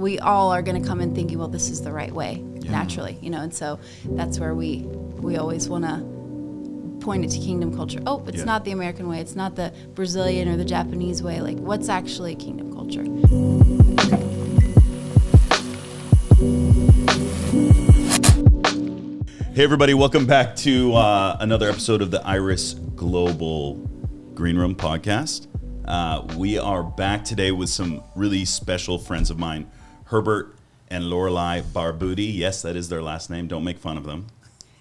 we all are going to come in thinking, well, this is the right way, naturally, and so that's where we always want to point it to kingdom culture. Oh, it's not the American way. It's not the Brazilian or the Japanese way. Like, what's actually kingdom culture? Hey everybody, welcome back to another episode of the Iris Global Green Room podcast. We are back today with some really special friends of mine, Herbert and Lorelei Barbutti. Yes, that is their last name. Don't make fun of them.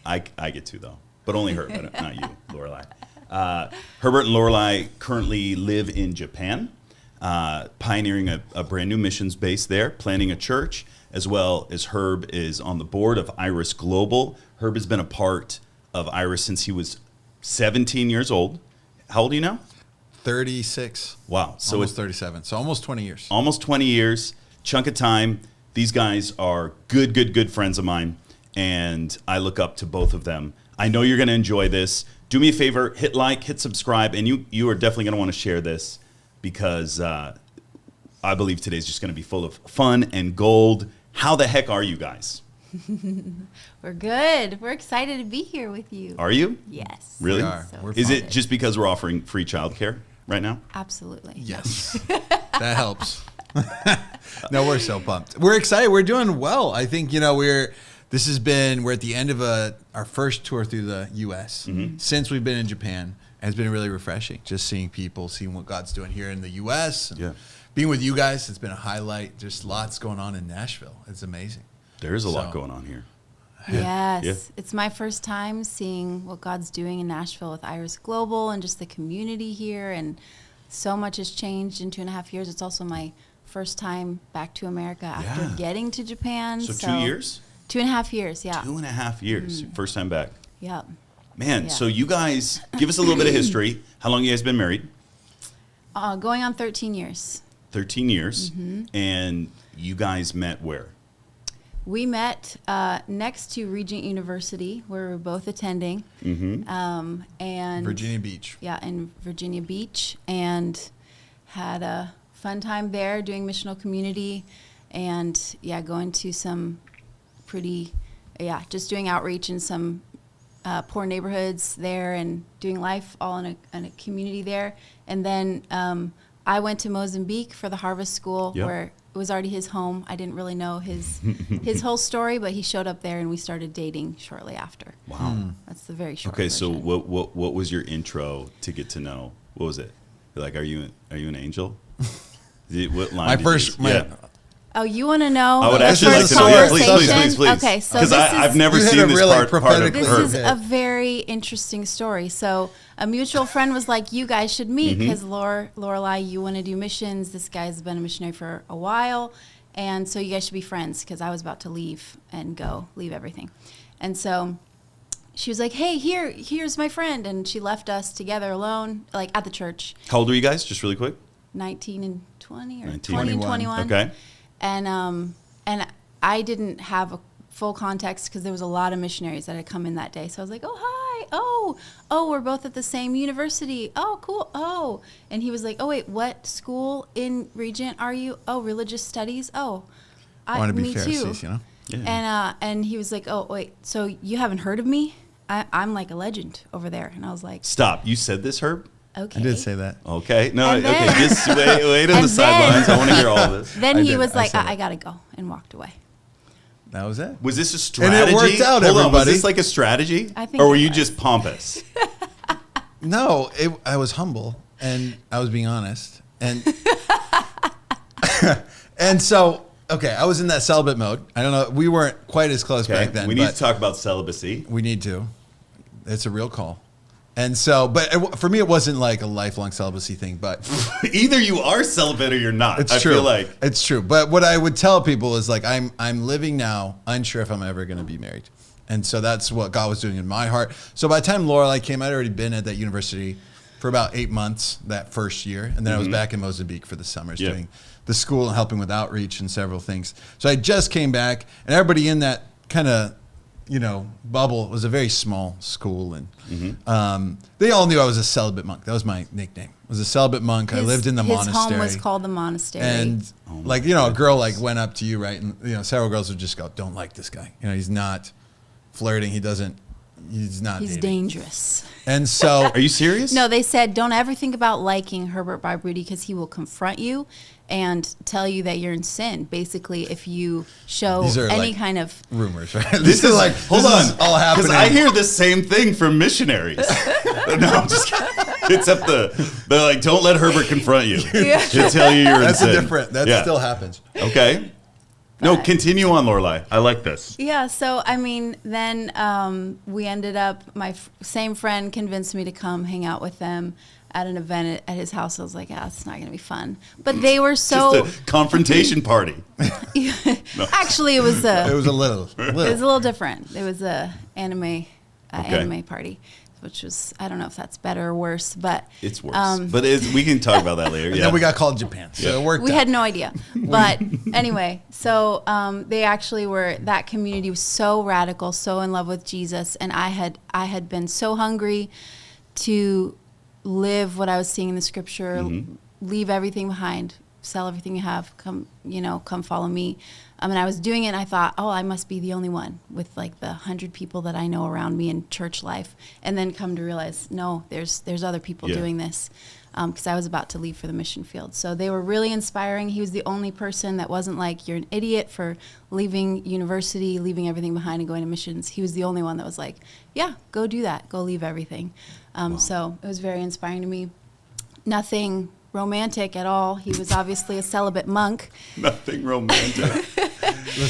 I get to though, but only her, not you, Lorelei. Herbert and Lorelei currently live in Japan, pioneering a brand new missions base there, planning a church, as well as Herb is on the board of Iris Global. Herb has been a part of Iris since he was 17 years old. How old are you now? 36. Wow. So almost 37. So almost 20 years. Almost 20 years. Chunk of time. These guys are good friends of mine, and I look up to both of them. I know you're going to enjoy this. Do me a favor, hit like, hit subscribe, and you are definitely going to want to share this because I believe today's just going to be full of fun and gold. How the heck are you guys? We're good. We're excited to be here with you. Are you? Yes. Really? We are. So Is it just because we're offering free childcare right now? Absolutely. Yes. That helps. No, we're so pumped. We're excited. We're doing well. I think, we're at the end of our first tour through the U.S. Since we've been in Japan. And it's been really refreshing just seeing people, seeing what God's doing here in the U.S. And being with you guys, it's been a highlight. Just lots going on in Nashville. It's amazing. There is a lot going on here. Yes. Yeah. It's my first time seeing what God's doing in Nashville with Iris Global and just the community here. And so much has changed in 2.5 years. It's also my first time back to America after getting to Japan. So 2 years? 2.5 years, yeah. 2.5 years. First time back. Yep. Man, so you guys, give us a little bit of history. How long you guys been married? Going on 13 years. 13 years. And you guys met where? We met next to Regent University, where we were both attending. And Virginia Beach. Yeah, in Virginia Beach. And had a fun time there doing missional community and, going to some pretty, just doing outreach in some poor neighborhoods there and doing life all in a community there. And then I went to Mozambique for the Harvest School where it was already his home. I didn't really know his whole story, but he showed up there and we started dating shortly after. Wow. That's the very short Okay, version. so what was your intro to get to know? What was it? Like, are you an angel? What line? Oh, you want to know? I would the actually like first to know. Yeah, please. conversation? Okay, so because I've never You hit seen a this really part of prophetic This her. is a very interesting story. So a mutual friend was like, you guys should meet because Lorelei, you want to do missions. This guy's been a missionary for a while. And so you guys should be friends because I was about to leave everything. And so she was like, hey, here's my friend. And she left us together alone, like at the church. How old are you guys? Just really quick. 19 and 20 or 19. 20 and 21. Okay. And I didn't have a full context because there was a lot of missionaries that had come in that day. So I was like, oh, hi. Oh, we're both at the same university. Oh, cool. Oh. And he was like, oh, wait, what school in Regent are you? Oh, religious studies. Oh, Want to be me Pharisees, too. Yeah. And he was like, oh, wait, so you haven't heard of me? I'm like a legend over there. And I was like, Stop. You said this, Herb? okay. I did say that. Okay. No, And then- okay. Just wait on the sidelines. I want to hear all of this. Then I he did. was I like, said I it. got to go, and walked away. That was it. Was this a strategy? And it worked out, Hold on. Was everybody. this like a strategy? I think or were it you was. just pompous? No, I was humble and I was being honest. And and so, okay, I was in that celibate mode. I don't know. We weren't quite as close back then. We need but to talk about celibacy. We need to. It's a real call. And so, but for me, it wasn't like a lifelong celibacy thing, but Either you are celibate or you're not. it's I true. feel like It's true. But what I would tell people is like, I'm living now, unsure if I'm ever going to be married. And so that's what God was doing in my heart. So by the time Lorelei came, I'd already been at that university for about 8 months that first year. And then I was back in Mozambique for the summers doing the school and helping with outreach and several things. So I just came back, and everybody in that kind of bubble. It was a very small school, and they all knew I was a celibate monk. That was my nickname. I was a celibate monk. I lived in the monastery. His home was called the monastery. And a girl went up to you, right? And several girls would just go, "Don't like this guy. He's not flirting. He's not He's dating. dangerous." And so, Are you serious? No, they said, don't ever think about liking Herbert Barbutti because he will confront you and tell you that you're in sin. Basically, if you show any kind of rumors, right? This is like, hold on, all happening. because I hear the same thing from missionaries. No, I'm just kidding. Except they're like, don't let Herbert confront you. He'll tell you you're in sin. That still happens. Okay. No, continue on, Lorelei. I like this. Yeah, so then we ended up, my same friend convinced me to come hang out with them at an event at his house. I was like, it's not going to be fun. But they were so... Just a confrontation party. Actually, it was a little. It was a little different. It was a anime party, which was, I don't know if that's better or worse, but... It's worse. But we can talk about that later. And Yeah. then we got called Japan, so it worked We out. had no idea. But anyway, so they actually that community was so radical, so in love with Jesus, and I had been so hungry to live what I was seeing in the scripture, leave everything behind, sell everything you have, come follow me. And I was doing it, and I thought, I must be the only one with like the 100 people that I know around me in church life. And then come to realize, no, there's other people doing this, because I was about to leave for the mission field. So they were really inspiring. He was the only person that wasn't like, you're an idiot for leaving university, leaving everything behind and going to missions. He was the only one that was like, yeah, go do that. Go leave everything. So it was very inspiring to me. Nothing romantic at all. He was obviously a celibate monk. Nothing romantic.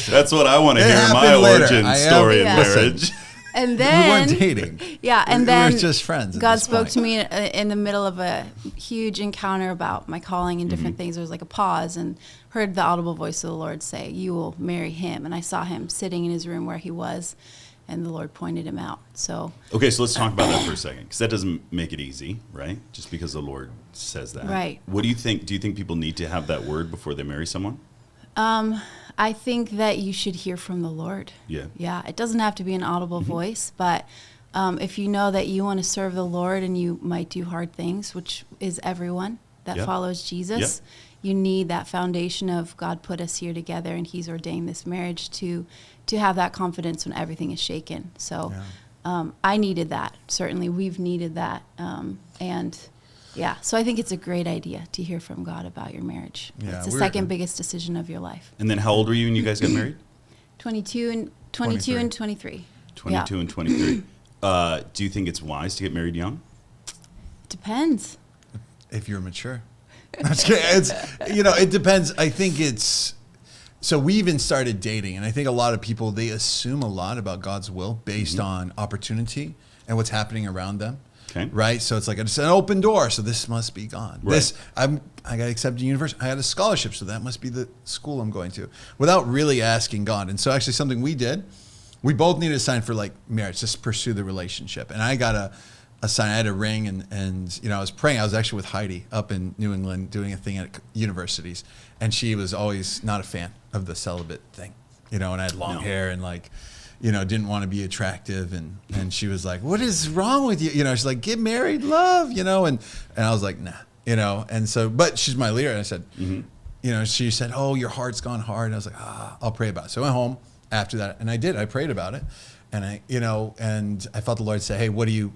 That's what I want to hear, my happened later. origin story in Listen. marriage. And then we weren't dating. Yeah, and we then were just friends. at God this spoke point. to me in the middle of a huge encounter about my calling and different things. There was like a pause, and heard the audible voice of the Lord say, "You will marry him." And I saw him sitting in his room where he was, and the Lord pointed him out. So Okay, so let's talk about that for a second, because that doesn't make it easy, right? Just because the Lord says that. Right. What do you think? Do you think people need to have that word before they marry someone? I think that you should hear from the Lord. Yeah. Yeah, it doesn't have to be an audible voice, but if you know that you want to serve the Lord and you might do hard things, which is everyone that follows Jesus, you need that foundation of God put us here together and he's ordained this marriage to have that confidence when everything is shaken. So I needed that. Certainly we've needed that. So I think it's a great idea to hear from God about your marriage. Yeah, It's the second biggest decision of your life. And then how old were you when you guys got married? 22 and 23. 22 and 23. Do you think it's wise to get married young? Depends. If you're mature. It depends. I think so we even started dating, and I think a lot of people, they assume a lot about God's will based on opportunity and what's happening around them. Okay. Right? So it's like, it's an open door, so this must be God. Right. I got accepted to university. I had a scholarship, so that must be the school I'm going to, without really asking God. And so actually something we did, we both needed a sign for like marriage, just pursue the relationship. And I got a sign. I had a ring, and I was praying. I was actually with Heidi up in New England doing a thing at universities, and she was always not a fan of the celibate thing, and I had long hair and didn't want to be attractive, and she was like, "What is wrong with you?" She's like, "Get married, love," and I was like, "Nah," and so, but she's my leader, and I said, she said, "Oh, your heart's gone hard," and I was like, I'll pray about it. So I went home after that, and I did. I prayed about it, and I felt the Lord say, "Hey, what do you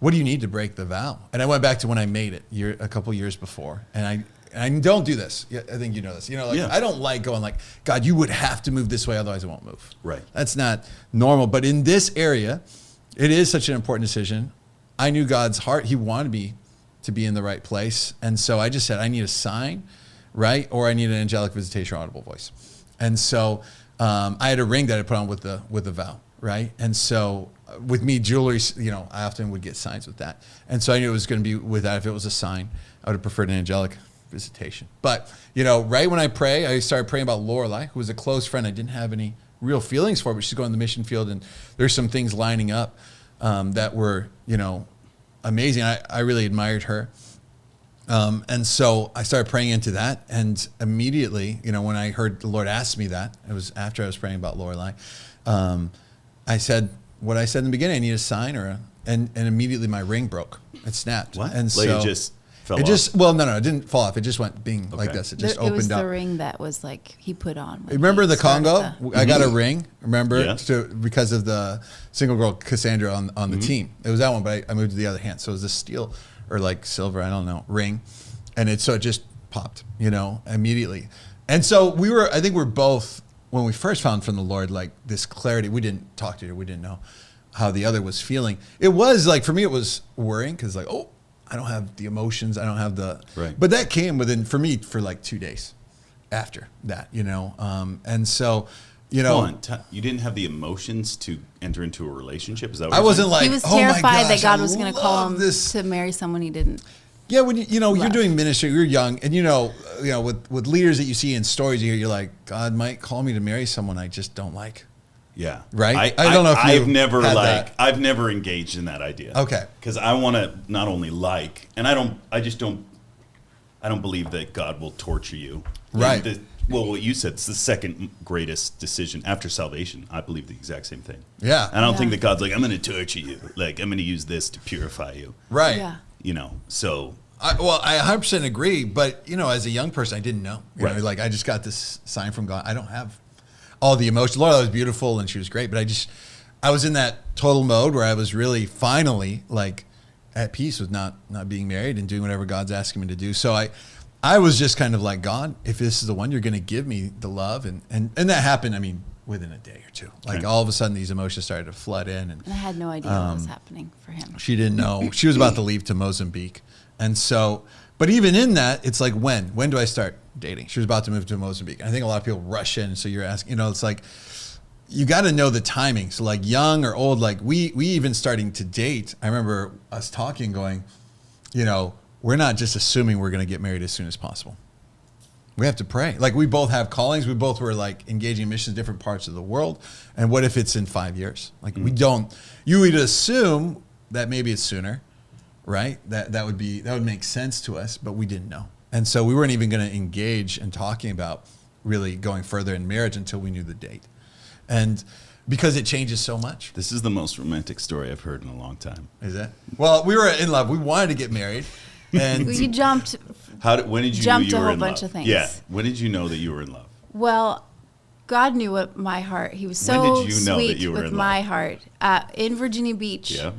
need to break the vow?" And I went back to when I made it a couple years before, and I don't do this. I think you know this. I don't like going like, "God, you would have to move this way, otherwise I won't move." Right. That's not normal. But in this area, it is such an important decision. I knew God's heart. He wanted me to be in the right place. And so I just said, I need a sign, right? Or I need an angelic visitation or audible voice. And so I had a ring that I put on with the vow, right? And so with me, jewelry, I often would get signs with that. And so I knew it was going to be with that. If it was a sign, I would have preferred an angelic visitation. But, right when I started praying about Lorelei, who was a close friend. I didn't have any real feelings for her, but she's going to the mission field, and there's some things lining up that were, amazing. I really admired her. And so I started praying into that, and immediately, when I heard the Lord ask me that, it was after I was praying about Lorelei, I said what I said in the beginning. I need a sign and immediately my ring broke. It snapped. What? And Like so it just fell it off? just, well, no, it didn't fall off. It just went bing like Okay. this. It just It was opened the up. ring that was like he put on. when Remember he the started Congo? I got a ring, remember? Yeah. Because of the single girl Cassandra on the team. It was that one, but I moved to the other hand. So it was a steel or like silver, I don't know, ring. And it just popped, immediately. And so I think we're both, when we first found from the Lord, like this clarity. We didn't talk to her. We didn't know how the other was feeling. It was like, for me, it was worrying because like, oh, I don't have the emotions. I don't have the, right. But that came for me for like 2 days after that, and so, Hold on. You didn't have the emotions to enter into a relationship? Is that what I you're wasn't saying? like, He was oh my terrified that gosh, God I was going to call love him this. to marry someone he didn't. Yeah, when you're Love. doing ministry, you're young, and with leaders that you see in stories, you're like, God might call me to marry someone I just don't like. Yeah. Right? I don't know if I've you never had that. I've never engaged in that idea. Okay. Because I want to not only and I don't believe that God will torture you. Right. What you said, it's the second greatest decision after salvation. I believe the exact same thing. Yeah. And I don't Yeah. think that God's like, I'm going to torture you. Like, I'm going to use this to purify you. Right. Yeah. So. I 100% agree, but as a young person, I didn't know. Right. Like I just got this sign from God. I don't have all the emotions. Lorelei was beautiful and she was great, but I was in that total mode where I was really finally like at peace with not being married and doing whatever God's asking me to do. So I was just kind of like, God, if this is the one, you're going to give me the love, and that happened. I mean, within a day or two, like Okay. all of a sudden these emotions started to flood in, and And I had no idea what was happening for him. she didn't know. She was about to leave to Mozambique. And so, but even in that, it's like, when do I start dating? She was about to move to Mozambique. And I think a lot of people rush in. So you're asking, it's like, you got to know the timing. So like young or old, like we even starting to date, I remember us talking going, we're not just assuming we're going to get married as soon as possible. We have to pray. Like we both have callings. We both were like engaging in missions in different parts of the world. And what if it's in 5 years? Like you would assume that maybe it's sooner, right? That would make sense to us, but we didn't know. And so we weren't even going to engage in talking about really going further in marriage until we knew the date. And because it changes so much. This is the most romantic story I've heard in a long time. Is it? Well, we were in love. We wanted to get married. And You jumped. When did you Jumped know a you were whole in bunch love? of things. Yeah. When did you know that you were in love? Well, God knew what my heart. He was When so did you know that sweet you were with in my love? heart. In Virginia Beach, Yeah.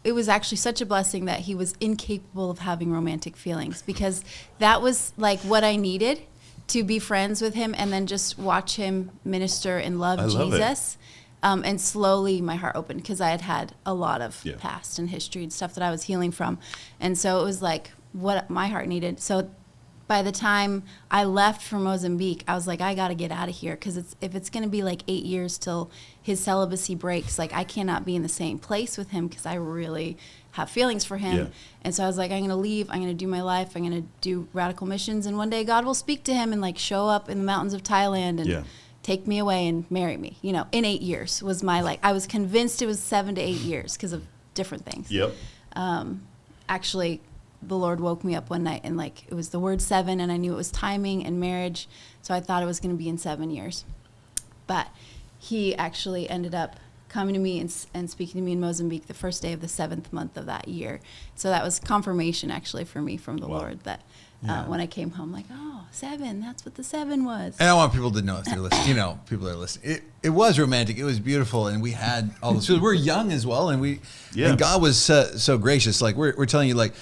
It was actually such a blessing that he was incapable of having romantic feelings, because that was like what I needed to be friends with him and then just watch him minister and love I love it. Jesus. And slowly my heart opened, because I had a lot of Yeah. past and history and stuff that I was healing from. And so it was like what my heart needed. So by the time I left for Mozambique, I was like, I got to get out of here, because if it's going to be like 8 years till his celibacy breaks, like I cannot be in the same place with him, because I really have feelings for him. Yeah. And so I was like, I'm going to leave. I'm going to do my life. I'm going to do radical missions. And one day God will speak to him and like show up in the mountains of Thailand and Yeah. take me away and marry me. In 8 years was I was convinced it was 7 to 8 years because of different things. Yep. Actually, the Lord woke me up one night and like it was the word 7, and I knew it was timing and marriage. So I thought it was going to be in 7 years. But he actually ended up coming to me and speaking to me in Mozambique the first day of the 7th month of that year. So that was confirmation actually for me from the Wow. Lord that Yeah. when I came home, like, oh, 7, that's what the 7 was. I want people to know if they're listening. People that are listening. It was romantic. It was beautiful, and we had all this. We're young as well, and and God was so gracious. Like we're telling you, like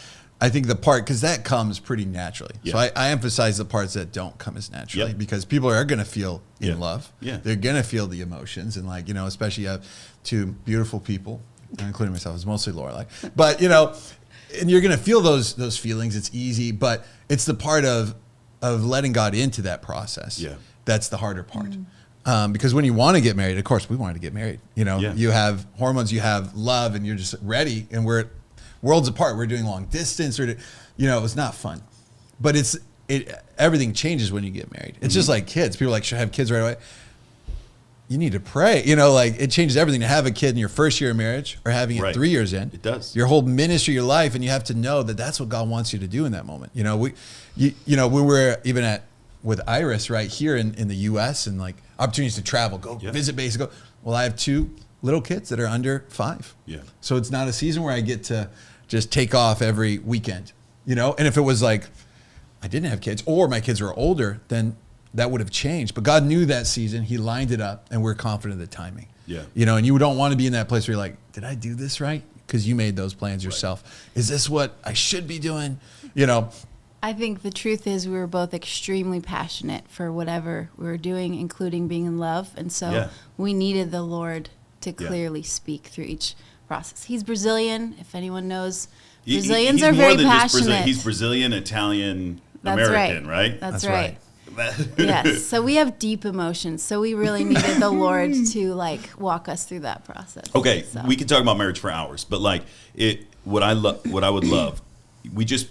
I think the part, because that comes pretty naturally. Yeah. So I emphasize the parts that don't come as naturally, Yep. because people are going to feel in Yeah. love. Yeah. They're going to feel the emotions, and like especially you have 2 beautiful people, including myself. It's mostly Lorelei, but and you're going to feel those feelings. It's easy, but it's the part of letting God into that process. Yeah. That's the harder part. Because when you want to get married, of course we wanted to get married. Yeah. You have hormones, you have love, and you're just ready. And we're worlds apart. We're doing long distance, it was not fun. But everything changes when you get married. It's just like kids. People are like, should I have kids right away? You need to pray. Like it changes everything to have a kid in your first year of marriage or having it Right. 3 years in. It does. Your whole ministry, your life, and you have to know that that's what God wants you to do in that moment. When we're even at with Iris right here in the U.S. and like opportunities to travel, go visit base, go. Well, I have 2 little kids that are under 5. Yeah. So it's not a season where I get to just take off every weekend, you know? And if it was like I didn't have kids or my kids were older, then that would have changed. But God knew that season. He lined it up, and we're confident of the timing. Yeah. You know, and you don't want to be in that place where you're like, did I do this right? Because you made those plans yourself. Right. Is this what I should be doing? You know? I think the truth is we were both extremely passionate for whatever we were doing, including being in love. And so we needed the Lord to clearly speak through each process. He's Brazilian, if anyone knows. Brazilians are very passionate. He's Brazilian, Italian, American, right? That's right. Yes. So we have deep emotions. So we really needed the Lord to like walk us through that process. Okay, we can talk about marriage for hours, but like what I would love, you just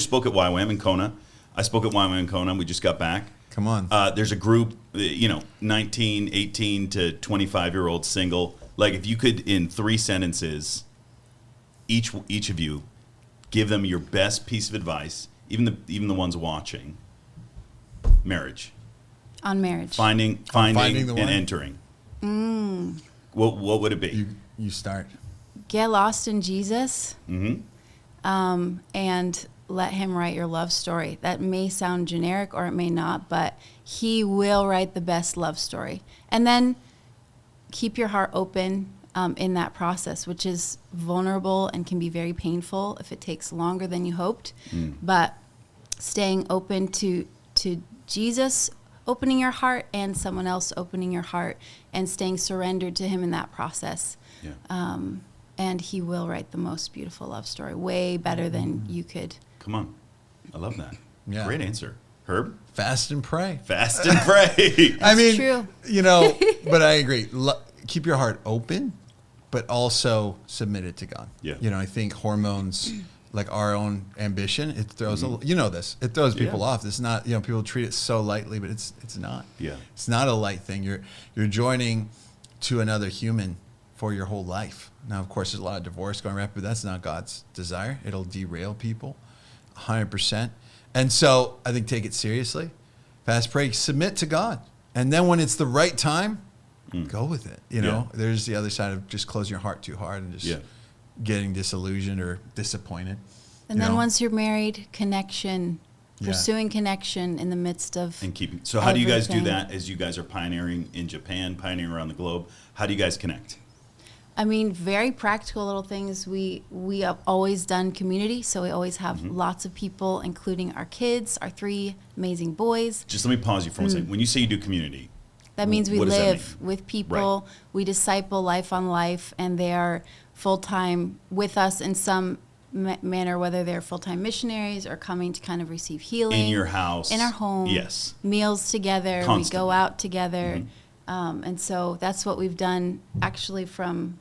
spoke at YWAM in Kona. I spoke at YWAM in Kona. We just got back. Come on. There's a group, 19, 18 to 25-year-old single. Like if you could, in 3 sentences, each of you, give them your best piece of advice, even the ones watching. Marriage. On marriage. Finding and one. entering. What would it be? You start. Get lost in Jesus. Mm-hmm. And let him write your love story. That may sound generic or it may not, but he will write the best love story. And then keep your heart open in that process, which is vulnerable and can be very painful if it takes longer than you hoped. But staying open to Jesus opening your heart and someone else opening your heart and staying surrendered to him in that process. Yeah. And he will write the most beautiful love story, way better than you could. Come on. I love that. Yeah. Great answer. Herb? Fast and pray. Fast and pray. I mean, true. But I agree. Keep your heart open, but also submit it to God. Yeah. I think hormones, like our own ambition, it throws, it throws people off. It's not, people treat it so lightly, but it's not. Yeah. It's not a light thing. You're joining to another human for your whole life. Now, of course, there's a lot of divorce going around, but that's not God's desire. It'll derail people 100%. And so I think take it seriously. Fast pray, submit to God. And then when it's the right time, go with it. There's the other side of just closing your heart too hard and just getting disillusioned or disappointed. And then once you're married, connection, pursuing connection in the midst of and keeping. So how do you guys do that as you guys are pioneering in Japan, pioneering around the globe? How do you guys connect? I mean, very practical little things. We have always done community, so we always have lots of people, including our kids, our 3 amazing boys. Just let me pause you for one second. When you say you do community, that means we what does that live mean? with people. Right. We disciple life on life, and they are full-time with us in some manner, whether they're full-time missionaries or coming to kind of receive healing. In your house. In our home. Yes. Meals together. Constantly. We go out together. And so that's what we've done actually from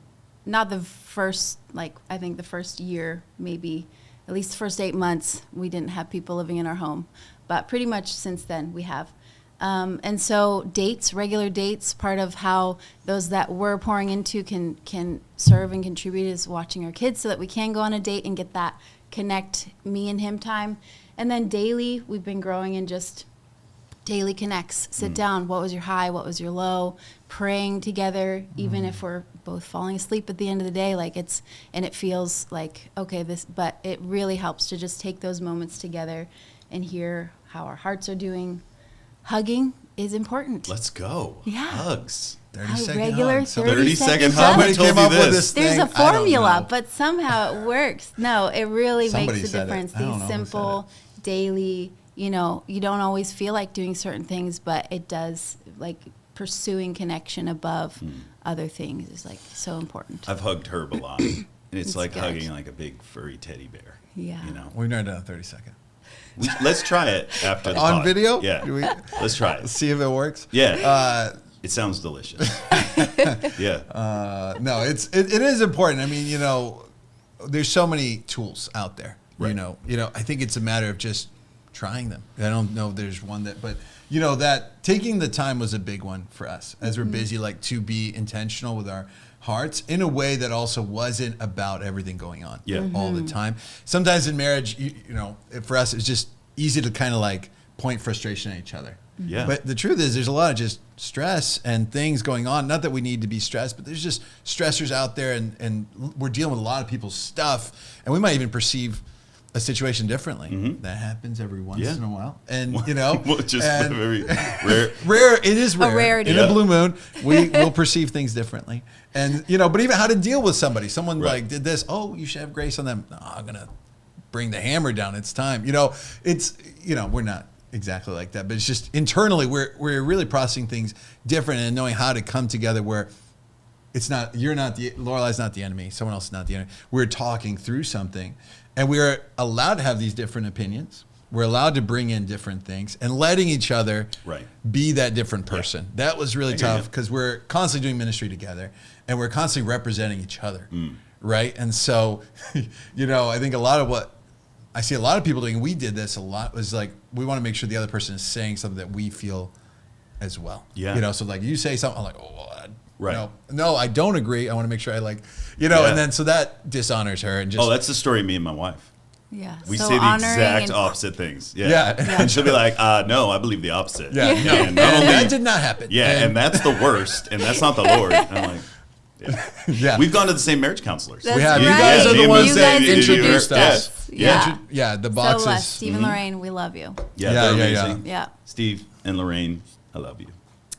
not the first, I think the first year, maybe, at least the first 8 months, we didn't have people living in our home. But pretty much since then, we have. And so regular dates, part of how those that we're pouring into can serve and contribute is watching our kids so that we can go on a date and get that connect me and him time. And then daily, we've been growing in just daily connects. Sit down. What was your high? What was your low? Praying together, even if we're both falling asleep at the end of the day, it feels like, okay, but it really helps to just take those moments together and hear how our hearts are doing. Hugging is important. Let's go. Yeah. Hugs. 30-second regular hug. 30-second hug. Somebody Who told came you up with this? this There's thing. a formula, I don't know. but somehow it works. No, it really Somebody makes a said it. difference. I don't know These who said simple, daily, you don't always feel like doing certain things, but it does, pursuing connection above other things is so important. I've hugged Herb a lot. And it's like good. hugging like a big furry teddy bear. Yeah. We've never done a 30-second. Let's try it after the On pod. video? Yeah. Let's try it. See if it works. Yeah. It sounds delicious. Yeah. No, it is important. I mean, there's so many tools out there. Right. I think it's a matter of just trying them. I don't know if there's one but that taking the time was a big one for us as we're busy, to be intentional with our hearts in a way that also wasn't about everything going on all the time. Sometimes in marriage, for us, it's just easy to kind of point frustration at each other. Yeah. But the truth is there's a lot of just stress and things going on. Not that we need to be stressed, but there's just stressors out there, and we're dealing with a lot of people's stuff, and we might even perceive a situation differently. That happens every once in a while. And, well, just very rare. Rare, it is rare. A rarity. In a blue moon, we will perceive things differently. And, but even how to deal with somebody. Someone like did this. Oh, you should have grace on them. No, I'm going to bring the hammer down. It's time. It's, we're not exactly like that, but it's just internally we're really processing things different and knowing how to come together where it's not, Lorelei's not the enemy. Someone else is not the enemy. We're talking through something, and we're allowed to have these different opinions. We're allowed to bring in different things and letting each other be that different person. Yeah. That was really tough because we're constantly doing ministry together and we're constantly representing each other. Right. And so, I think a lot of what I see a lot of people doing, we did this a lot, was like, we want to make sure the other person is saying something that we feel as well. Yeah. So like you say something, I'm like, no, I don't agree. I want to make sure I and then so that dishonors her. And just, that's the story of me and my wife. Yeah. We say the exact opposite things. Yeah. And she'll be like, no, I believe the opposite. Yeah. And that did not happen. Yeah. And that's the worst. And that's not the Lord. And I'm like, yeah. We've gone to the same marriage counselors. That's we have. Right. You guys are the ones that introduced us. Yeah. The boxes. Steve and Lorraine, we love you. Yeah. Amazing. Yeah. Steve and Lorraine, I love you.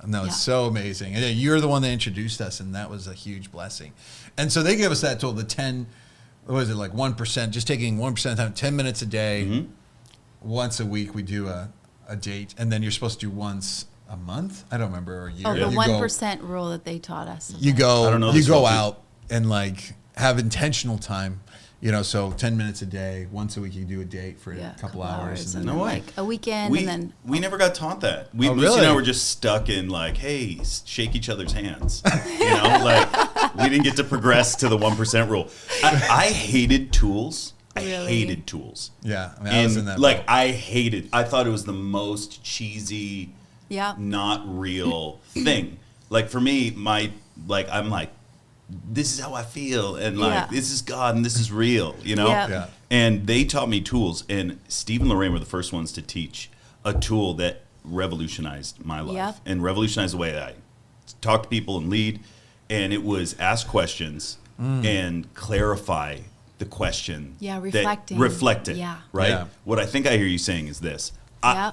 No, it's so amazing. And you're the one that introduced us, and that was a huge blessing. And so they gave us that tool, the 10, what was it, like 1%, just taking 1% of the time, 10 minutes a day, once a week we do a date, and then you're supposed to do once a month? I don't remember, or a year. Oh, the 1% rule that they taught us. You go out and like have intentional time. So 10 minutes a day, once a week you do a date for a couple hours. And then like a weekend. We never got taught that. Lucy and I were just stuck in like, hey, shake each other's hands. We didn't get to progress to the 1% rule. I hated tools. I hated tools. Yeah. I mean, I was in that I thought it was the most cheesy, not real thing. Like for me, I'm like, this is how I feel, and this is God, and this is real, Yeah. And they taught me tools, and Steve and Lorraine were the first ones to teach a tool that revolutionized my life and revolutionized the way that I talk to people and lead. And it was ask questions and clarify the question. Yeah, reflecting. Reflect it. Yeah. Right. Yeah. What I think I hear you saying is this. I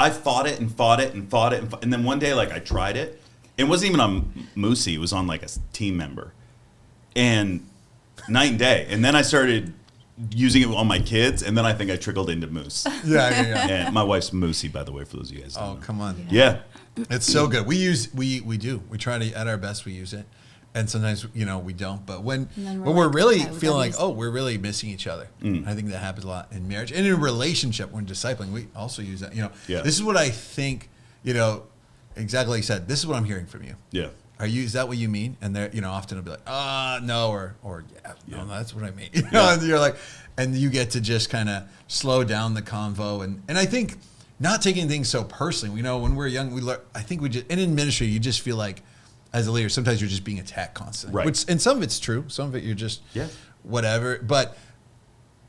fought it, and then one day I tried it. It wasn't even on Moosey. It was on like a team member. And night and day. And then I started using it on my kids, and then I think I trickled into Moose. Yeah. And my wife's Moosey, by the way, for those of you guys. Oh, come on. Yeah. It's so good. We do. We try to, at our best, we use it. And sometimes, we don't. But when we're really feeling like, we're really missing each other. I think that happens a lot in marriage. And in a relationship, when discipling, we also use that. This is what I think, exactly like you said, this is what I'm hearing from you. Yeah. Is that what you mean? And they're, often it'll be like, no, or no, that's what I mean. And you're like, and you get to just kind of slow down the convo. And I think not taking things so personally. When we're young, we learn, I think and in ministry, you just feel like, as a leader, sometimes you're just being attacked constantly. Right. And some of it's true. Some of it you're just whatever. But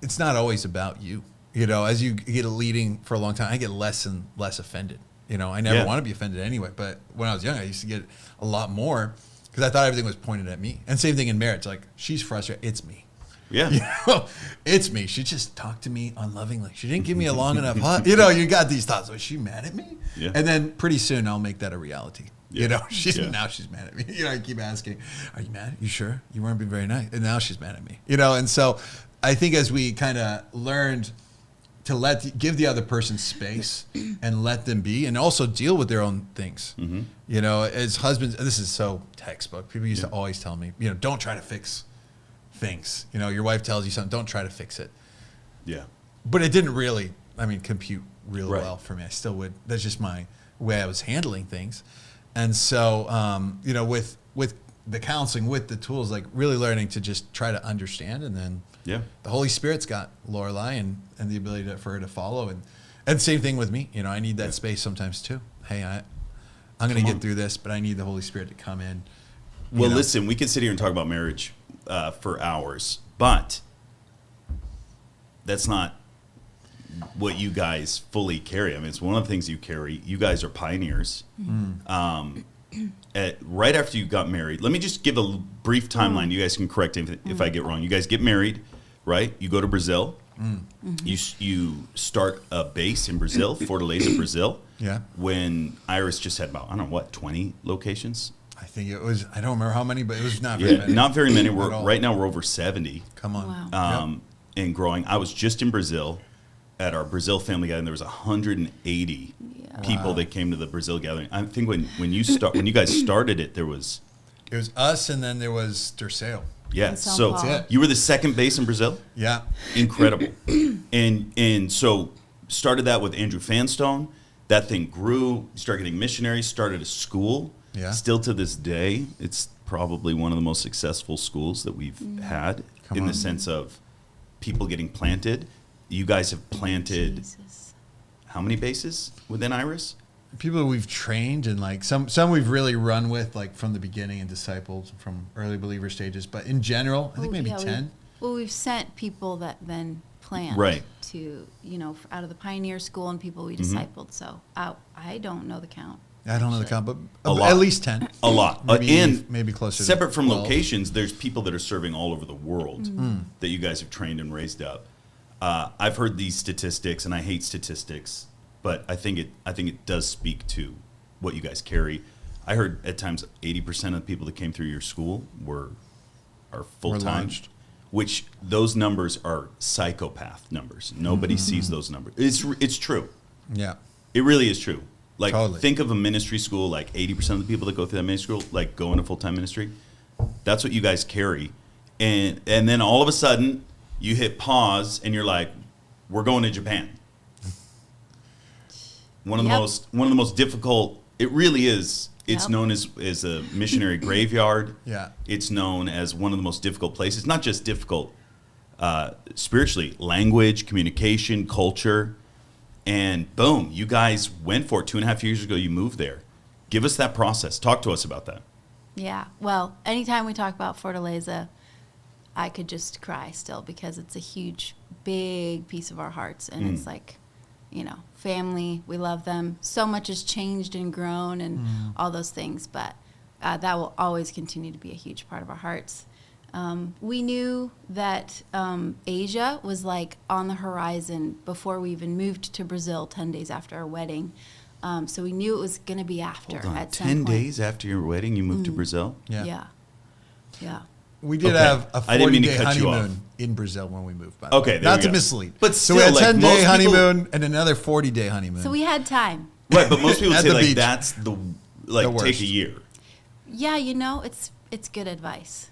it's not always about you. As you get leading for a long time, I get less and less offended. I never want to be offended anyway. But when I was young, I used to get a lot more because I thought everything was pointed at me. And same thing in marriage. Like, she's frustrated. It's me. Yeah. It's me. She just talked to me unlovingly. She didn't give me a long enough hug. You got these thoughts. Was she mad at me? Yeah. And then pretty soon I'll make that a reality. Yeah. Now she's mad at me. I keep asking, are you mad? You sure? You weren't being very nice. And now she's mad at me. And so I think as we kind of learned to give the other person space and let them be, and also deal with their own things. As husbands, this is so textbook. People used to always tell me, don't try to fix things. Your wife tells you something, don't try to fix it. Yeah. But it didn't really, compute really well for me. I still would. That's just my way I was handling things. And so, with the counseling, with the tools, like really learning to just try to understand, and then the Holy Spirit's got Lorelei and the ability for her to follow, and same thing with me. I need that space sometimes too. Hey, I'm going to get through this, but I need the Holy Spirit to come in. Well, listen, we could sit here and talk about marriage for hours, but that's not what you guys fully carry. I mean, it's one of the things you carry. You guys are pioneers. Right after you got married, let me just give a brief timeline. You guys can correct me if I get wrong. You guys get married, right? You go to Brazil. You start a base in Brazil, Fortaleza, Brazil. Yeah. When Iris just had about, I don't know, 20 locations? I think it was, I don't remember how many, but it was not very many. Not very many. Right now we're over 70. Come on. Wow. And growing. I was just in Brazil at our Brazil family gathering. There was 180 people that came to the Brazil gathering. I think when you guys started it, there was... It was us, and then there was Terceo. Yeah, In São so Paulo. you were the second base in Brazil? Yeah. Incredible. and so started that with Andrew Fanstone. That thing grew, started getting missionaries, started a school. Yeah. Still to this day, it's probably one of the most successful schools that we've had in the sense of people getting planted. You guys have planted Jesus. how many bases within Iris? People we've trained and like some we've really run with like from the beginning and discipled from early believer stages. But in general, I think maybe 10. We've sent people that then plant Right. to, out of the pioneer school and people we discipled. So I don't know the count. I don't know the count, but A lot. at least 10. A lot. Maybe, maybe closer to separate from 12. locations, there's people that are serving all over the world that you guys have trained and raised up. I've heard these statistics, and I hate statistics, but I think it does speak to what you guys carry. I heard at times 80% of the people that came through your school are full time, launched. which those numbers are psychopath numbers. Nobody sees those numbers. It's true. Yeah. It really is true. Like, Totally. think of a ministry school, like 80% of the people that go through that ministry school, like, go into full-time ministry. That's what you guys carry. And then all of a sudden, you hit pause, and you're like, we're going to Japan. One of the most difficult, it really is. It's known as a missionary graveyard. Yeah. It's known as one of the most difficult places. Not just difficult spiritually, language, communication, culture. And boom, you guys went for it. 2.5 years ago, you moved there. Give us that process. Talk to us about that. Yeah. Well, anytime we talk about Fortaleza, I could just cry still because it's a huge, big piece of our hearts. And it's like, family. We love them. So much has changed and grown and all those things. But that will always continue to be a huge part of our hearts. We knew that Asia was like on the horizon before we even moved to Brazil 10 days after our wedding. So we knew it was going to be after. Hold on. At some 10 point. days after your wedding, you moved to Brazil? Yeah. We did Okay. have a I didn't mean to 40-day cut you off. honeymoon in Brazil when we moved. By the Okay, way. there Not we to go. mislead. But so we still, had like, 10-day most people- honeymoon and another 40-day honeymoon. So we had time. Right, but most people At say, the like, beach. that's The take worst. a year. Yeah, it's good advice.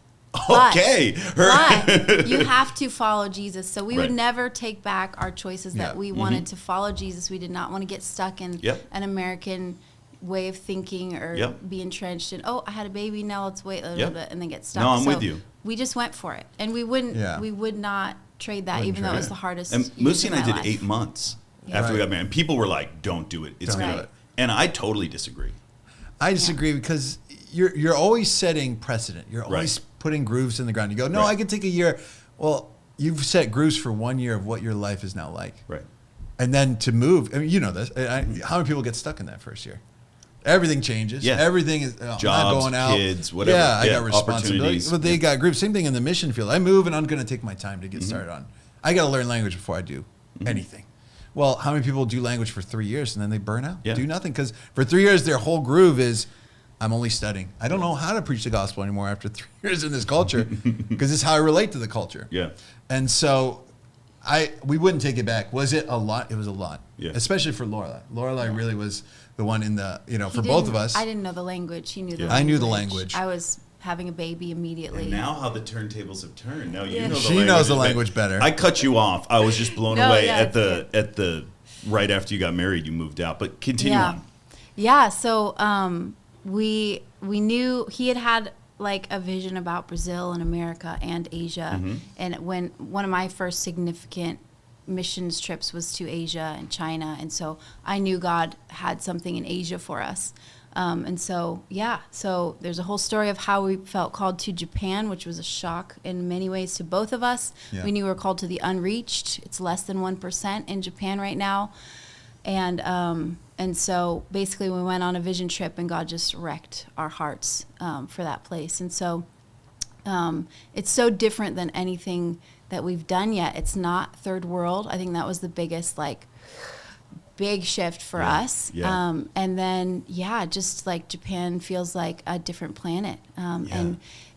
Okay. But you have to follow Jesus. So we Right. would never take back our choices that Yeah. we wanted to follow Jesus. We did not want to get stuck in Yep. an American way of thinking or Yep. be entrenched in, I had a baby, now let's wait a little Yep. bit and then get stuck. No, I'm So with you. We just went for it. And we would not trade that, Wouldn't even though it trade was it. the hardest And years Moosey of and I my did life. 8 months Yeah. after we Right. got married. And people were like, don't do it. It's Don't going do to. it. And I totally disagree. I disagree because you're always setting precedent. You're always putting grooves in the ground. You go, no, Right. I can take a year. Well, you've set grooves for 1 year of what your life is now like. Right. And then to move, I mean, you know this. How many people get stuck in that first year? Everything changes. Yeah. Everything is I'm Jobs, not going out. kids, whatever. Yeah, I Yeah, got responsibilities. opportunities. But they got groups. Same thing in the mission field. I move and I'm going to take my time to get started on. I got to learn language before I do anything. Well, how many people do language for 3 years and then they burn out? Yeah. Do nothing because for 3 years their whole groove is I'm only studying. I don't know how to preach the gospel anymore after 3 years in this culture because it's how I relate to the culture. Yeah. And so we wouldn't take it back. Was it a lot? It was a lot. Yeah. Especially for Lorelei. Lorelei really was the one in the, He for both of didn't- us. I didn't know the language. He knew the Yeah. language. I knew the language. I was having a baby immediately. And now how the turntables have turned. Now you Yeah. know the She language. knows the but language better. I cut you off. I was just blown No, away yeah, at it's the right after you got married, you moved out. But continue on. Yeah. So we knew he had like a vision about Brazil and America and Asia. And when one of my first significant missions trips was to Asia and China. And so I knew God had something in Asia for us. And so, so there's a whole story of how we felt called to Japan, which was a shock in many ways to both of us. Yeah. We knew we were called to the unreached. It's less than 1% in Japan right now. And so basically we went on a vision trip, and God just wrecked our hearts for that place. And so it's so different than anything that we've done yet. It's not third world. I think that was the biggest, big shift for us. Yeah. And then, just like Japan feels like a different planet. Now we're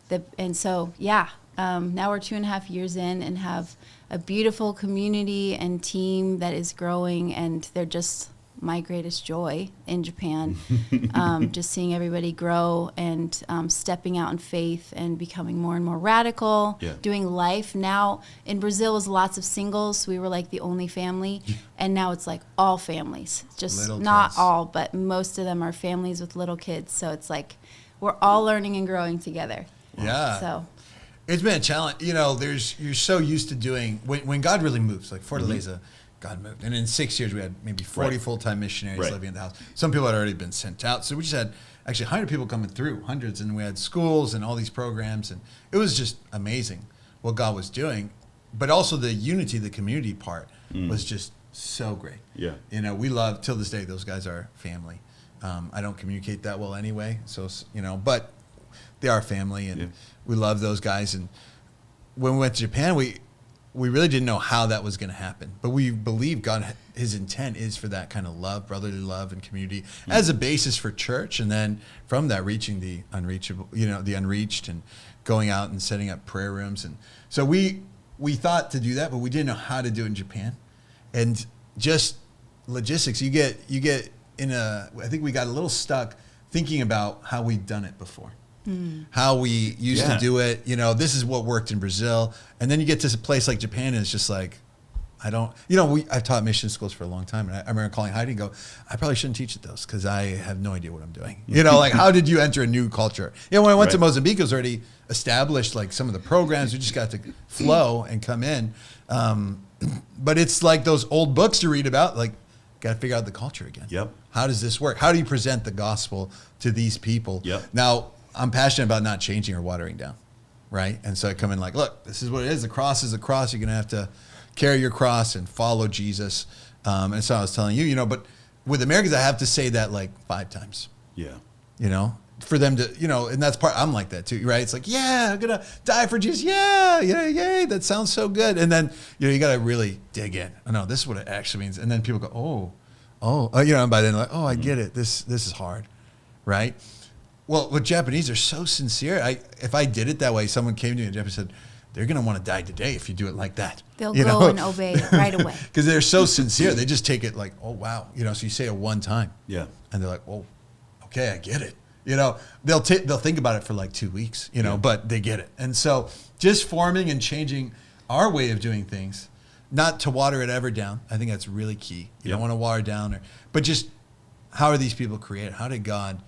2.5 years in and have a beautiful community and team that is growing, and they're just my greatest joy in Japan. Just seeing everybody grow and stepping out in faith and becoming more and more radical, doing life. Now in Brazil was lots of singles. So we were like the only family, and now it's like all families. Just Little not kids. all, but most of them are families with little kids. So it's like we're all learning and growing together. Yeah. So It's been a challenge. You're so used to doing, when God really moves, like Fortaleza, God moved. And in 6 years, we had maybe 40 full-time missionaries living in the house. Some people had already been sent out. So we just had actually 100 people coming through, hundreds. And we had schools and all these programs. And it was just amazing what God was doing. But also the unity, the community part was just so great. Yeah. We love, till this day, those guys are family. I don't communicate that well anyway. So, but they are family, and we love those guys. And when we went to Japan, we really didn't know how that was going to happen, but we believe God, his intent is for that kind of love, brotherly love and community as a basis for church. And then from that, reaching the unreachable, the unreached, and going out and setting up prayer rooms. And so we thought to do that, but we didn't know how to do it in Japan. And just logistics, you get I think we got a little stuck thinking about how we've done it before. How we used to do it, this is what worked in Brazil. And then you get to a place like Japan, and it's just like, I've taught mission schools for a long time. And I remember calling Heidi and go, I probably shouldn't teach at those because I have no idea what I'm doing. How did you enter a new culture? When I went to Mozambique, it was already established, like some of the programs. We just got to flow and come in. But it's like those old books you read about, like, got to figure out the culture again. Yep. How does this work? How do you present the gospel to these people? Yep. Now, I'm passionate about not changing or watering down, right? And so I come in like, look, this is what it is. The cross is the cross. You're going to have to carry your cross and follow Jesus. And so I was telling you, but with Americans, I have to say that like 5 times. Yeah. For them to, and that's part, I'm like that too, right? It's like, I'm going to die for Jesus. Yeah, yay. That sounds so good. And then, you got to really dig in. Oh, no, this is what it actually means. And then people go, and by then, like, I get it. This is hard, right? Well, with Japanese, they're so sincere. If I did it that way, someone came to me in Japan and said, they're going to want to die today if you do it like that. they'll go and obey right away. Because they're so sincere. They just take it like, oh, wow. So you say it one time. Yeah. And they're like, oh, okay, I get it. They'll think about it for like 2 weeks, but they get it. And so just forming and changing our way of doing things, not to water it ever down. I think that's really key. You don't want to water down, but just how are these people created? How did God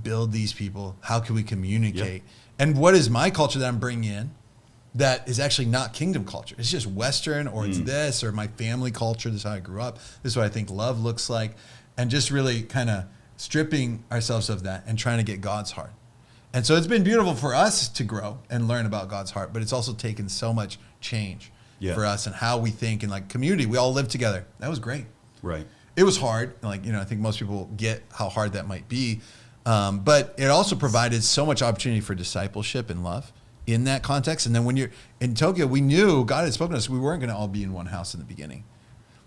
build these people? How can we communicate? And what is my culture that I'm bringing in that is actually not kingdom culture? It's just Western, or it's this, or my family culture. This is how I grew up. This is what I think love looks like. And just really kind of stripping ourselves of that and trying to get God's heart. And so it's been beautiful for us to grow and learn about God's heart, but it's also taken so much change for us and how we think, and like community. We all live together. That was great. Right. It was hard. Like, I think most people get how hard that might be. But it also provided so much opportunity for discipleship and love in that context. And then when you're in Tokyo, we knew God had spoken to us. We weren't going to all be in one house in the beginning.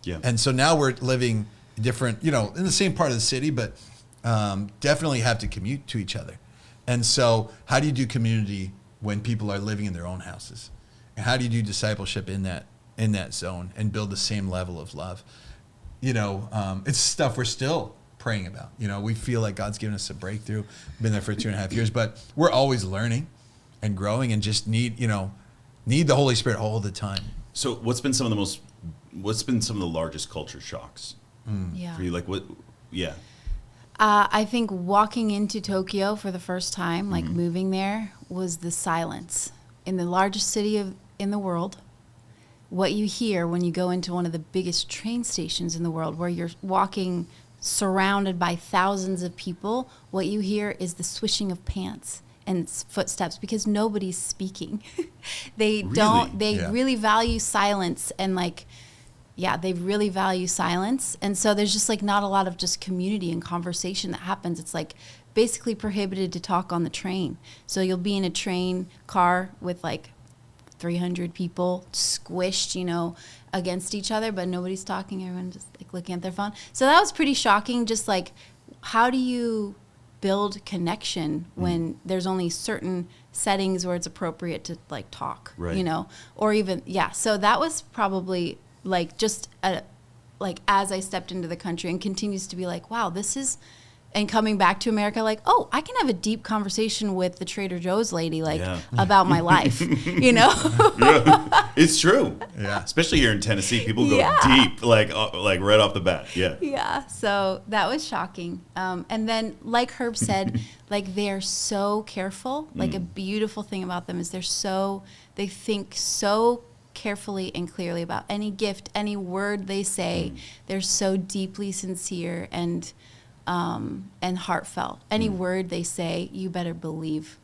Yeah. And so now we're living different, in the same part of the city, but definitely have to commute to each other. And so how do you do community when people are living in their own houses? And how do you do discipleship in that zone and build the same level of love? It's stuff we're still praying about. We feel like God's given us a breakthrough. Been there for 2.5 years, but we're always learning and growing, and just need the Holy Spirit all the time. So what's been some of the largest culture shocks for you? Like what? Yeah. I think walking into Tokyo for the first time, like moving there, was the silence in the largest city in the world. what you hear when you go into one of the biggest train stations in the world, where you're walking surrounded by thousands of people, what you hear is the swishing of pants and footsteps, because nobody's speaking. They really value silence, and like, yeah, they really value silence. And so there's just like not a lot of just community and conversation that happens. It's like basically prohibited to talk on the train. So you'll be in a train car with like 300 people squished, you know, against each other, but nobody's talking. Everyone's just like looking at their phone. So that was pretty shocking. Just like, how do you build connection when there's only certain settings where it's appropriate to like talk, you know, or even, so that was probably like just like as I stepped into the country, and continues to be like, wow, this is, and coming back to America, like, oh, I can have a deep conversation with the Trader Joe's lady, like, about my life, you know? It's true. Yeah. Especially here in Tennessee, people go deep, like right off the bat. Yeah. Yeah. So that was shocking. And then, like Herb said, like, they're so careful. Like, a beautiful thing about them is they think so carefully and clearly about any gift, any word they say. They're so deeply sincere and heartfelt. Any word they say, you better believe,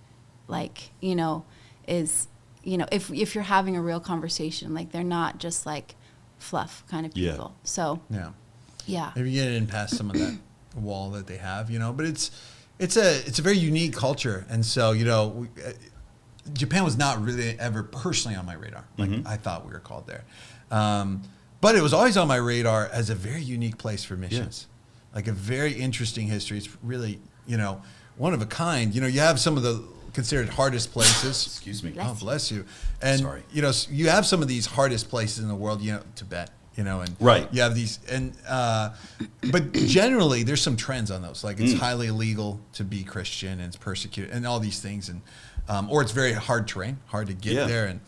like, you know, is, you know, if you're having a real conversation, like, they're not just like fluff kind of people. So if you get in past some of that wall that they have, you know, but it's a very unique culture. And so, you know, Japan was not really ever personally on my radar. Like, I thought we were called there. But it was always on my radar as a very unique place for missions. Like, a very interesting history. It's really, you know, one of a kind. You know, you have some of the considered hardest places. Excuse me. Bless you. And, sorry. you know, you have some of these hardest places in the world, you know, Tibet, you know, and you have these, and, but generally there's some trends on those. Like, it's highly illegal to be Christian, and it's persecuted, and all these things. And, or it's very hard terrain, hard to get there.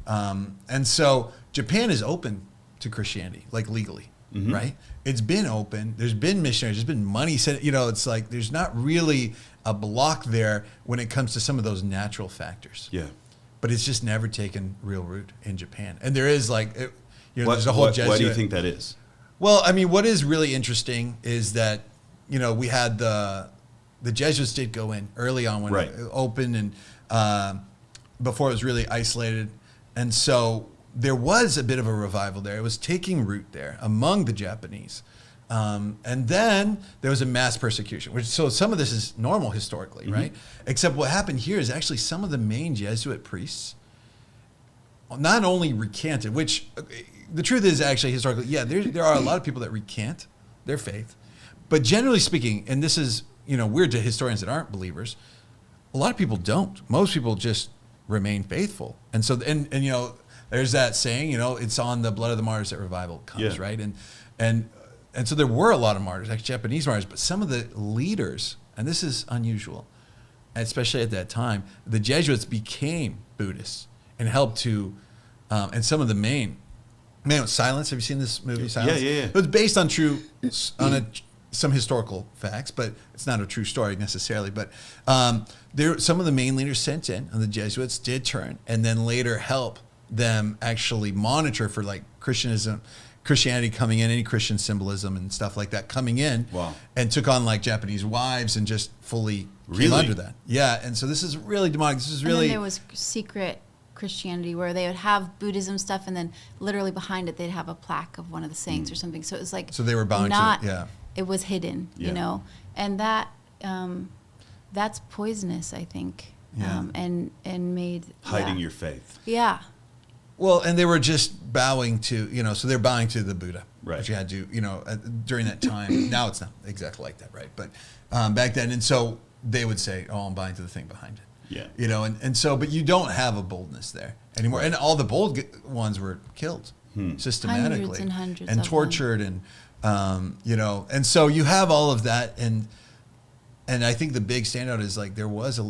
And so Japan is open to Christianity, like, legally. Right? It's been open. There's been missionaries. There's been money sent. You know, it's like there's not really a block there when it comes to some of those natural factors. Yeah. But it's just never taken real root in Japan. And there is like, you know, there's a whole Jesuit. Why do you think that is? Well, I mean, what is really interesting is that, you know, we had the Jesuits did go in early on when it opened, and before it was really isolated. And so there was a bit of a revival there. It was taking root there among the Japanese. And then there was a mass persecution, so some of this is normal historically, right? Except what happened here is actually some of the main Jesuit priests not only recanted, which the truth is actually historically, there are a lot of people that recant their faith. But generally speaking, and this is, you know, weird to historians that aren't believers, a lot of people don't. Most people just remain faithful. And so, and you know, there's that saying, you know, it's on the blood of the martyrs that revival comes, right? And so there were a lot of martyrs, like Japanese martyrs, but some of the leaders, and this is unusual, especially at that time, the Jesuits became Buddhists and helped to, and some of the main, Silence. Have you seen this movie, Silence? Yeah. It was based on some historical facts, but it's not a true story necessarily. But some of the main leaders sent in, and the Jesuits did turn, and then later help them actually monitor for like Christianity coming in, any Christian symbolism and stuff like that coming in, and took on like Japanese wives and just fully came under that. Yeah, and so this is really demonic. This is really. And then there was secret Christianity where they would have Buddhism stuff, and then literally behind it they'd have a plaque of one of the saints or something. So it was like, so they were bound to it. It was hidden, you know, and that that's poisonous, I think, and made hiding your faith. Yeah. Well, and they were just bowing to, you know, so they're bowing to the Buddha, which you had to, you know, during that time. Now it's not exactly like that, right? But back then, and so they would say, "Oh, I'm bowing to the thing behind it." Yeah. You know, and so, but you don't have a boldness there anymore, and all the bold ones were killed systematically hundreds and of tortured, and you know, and so you have all of that, and I think the big standout is like there was a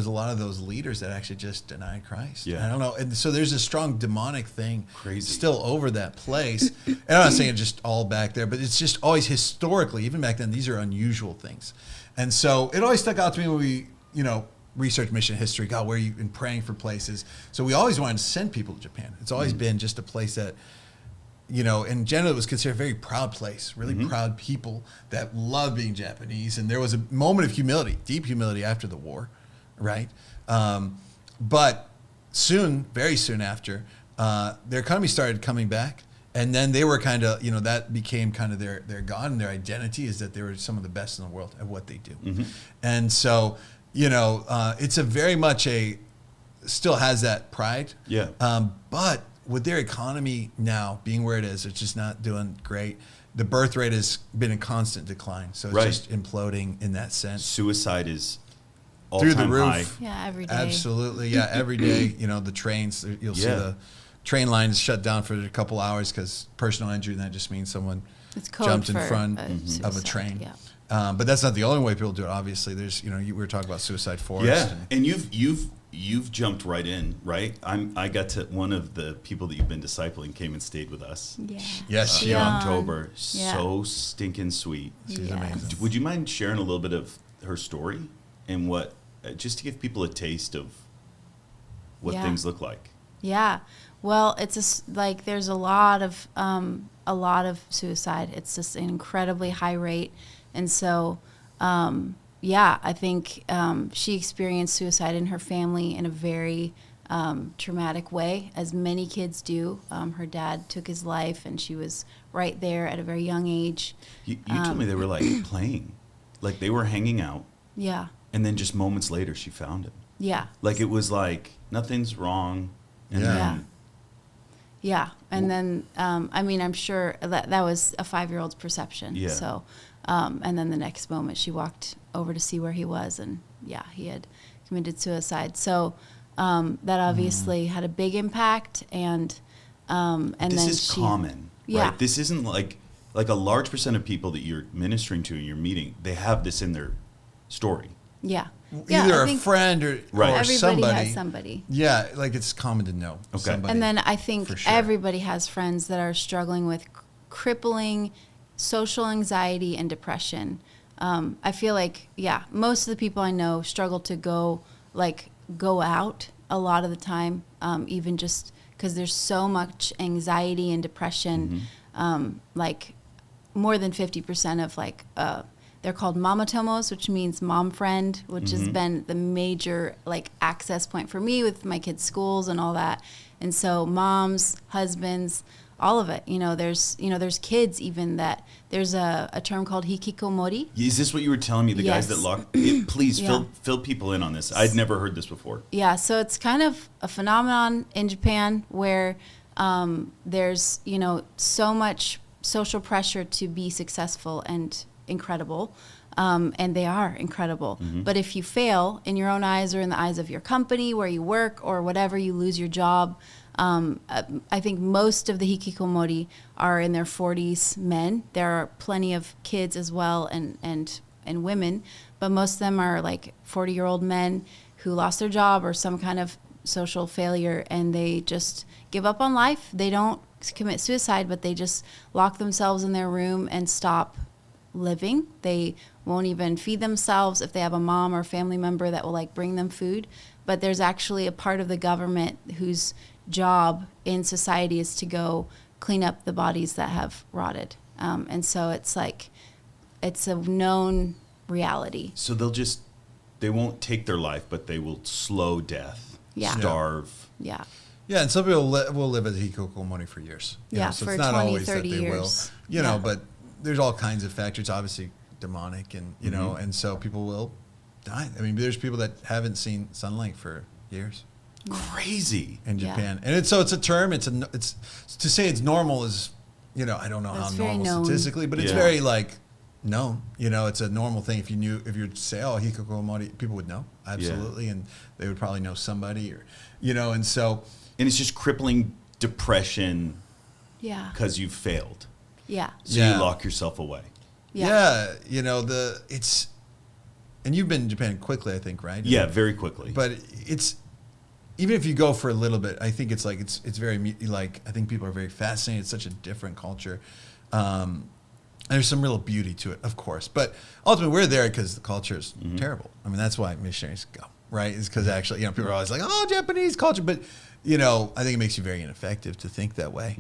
lot of those leaders that actually just denied Christ. Yeah. I don't know. And so there's a strong demonic thing still over that place. And I'm not saying it's just all back there, but it's just always historically, even back then, these are unusual things. And so it always stuck out to me when we, you know, research mission history. God, where you've been praying for places. So we always wanted to send people to Japan. It's always been just a place that, in general, it was considered a very proud place, really proud people that love being Japanese. And there was a moment of humility, deep humility after the war, right? But soon, very soon after, their economy started coming back. And then they were kind of, that became kind of their god and their identity is that they were some of the best in the world at what they do. And so, it's a very much still has that pride. Yeah. But with their economy now being where it is, it's just not doing great. The birth rate has been in constant decline. So it's just imploding in that sense. Suicide is through the all-time roof. high. Yeah, every day. Absolutely. Yeah, every day. The trains, you'll see the train lines shut down for a couple hours because personal injury, and that just means someone jumped in front of a train. Yeah. But that's not the only way people do it. Obviously, there's we were talking about Suicide Forest. Yeah, and you've jumped right in, right? I got to one of the people that you've been discipling came and stayed with us. Yeah. Yes, in yeah. October. Yeah. So stinking sweet. She's amazing. Would you mind sharing a little bit of her story and what, just to give people a taste of what things look like? Yeah. Well, it's there's a lot of suicide. It's just an incredibly high rate, and so I think she experienced suicide in her family in a very traumatic way, as many kids do. Her dad took his life, and she was right there at a very young age. You told me they were playing, they were hanging out. Yeah. And then just moments later, she found him. Yeah. It was nothing's wrong. And then, yeah. And then, I'm sure that was a 5-year-old's perception. Yeah. So, and then the next moment she walked over to see where he was, and he had committed suicide. So, that obviously had a big impact, and this then is common, Yeah. right? This isn't like a large percent of people that you're ministering to in your meeting, they have this in their story. Yeah. Either a friend or everybody somebody. has somebody. Yeah, it's common to know somebody. And then I think for sure. everybody has friends that are struggling with crippling social anxiety and depression. I feel most of the people I know struggle to go out a lot of the time, even just because there's so much anxiety and depression. More than 50% of they're called mamatomos, which means mom friend, which has been the major access point for me with my kids' schools and all that. And so moms, husbands, all of it. There's kids even that there's a term called hikikomori. Is this what you were telling me? The guys that lock. Please fill people in on this. I'd never heard this before. Yeah, so it's kind of a phenomenon in Japan where there's so much social pressure to be successful and incredible, and they are incredible. But if you fail in your own eyes or in the eyes of your company where you work or whatever, you lose your job. I think most of the hikikomori are in their 40s men. There are plenty of kids as well and women, but most of them are 40-year-old men who lost their job or some kind of social failure, and they just give up on life. They don't commit suicide, but they just lock themselves in their room and stop living. They won't even feed themselves if they have a mom or family member that will bring them food. But there's actually a part of the government whose job in society is to go clean up the bodies that have rotted. And so it's it's a known reality. So they won't take their life, but they will slow death, starve. Yeah. Yeah, and some people will live as hikikomori for years. So for it's not 20, always 30 that they years. will. But there's all kinds of factors, obviously demonic, and and so people will die. There's people that haven't seen sunlight for years. Crazy in Japan, and it's a term. It's to say it's normal is, I don't know how normal statistically, but it's very known. It's a normal thing. If you'd say, oh, hikikomori, people would know absolutely, and they would probably know somebody, or and so. And it's just crippling depression. Yeah. Because you've failed. Yeah. So you lock yourself away. Yeah. It's, and you've been in Japan quickly, I think, right? Yeah, very quickly. But it's, even if you go for a little bit, I think it's it's very, I think people are very fascinated. It's such a different culture. There's some real beauty to it, of course. But ultimately, we're there because the culture is terrible. That's why missionaries go. right? Is because actually, people are always like, oh, Japanese culture. But, I think it makes you very ineffective to think that way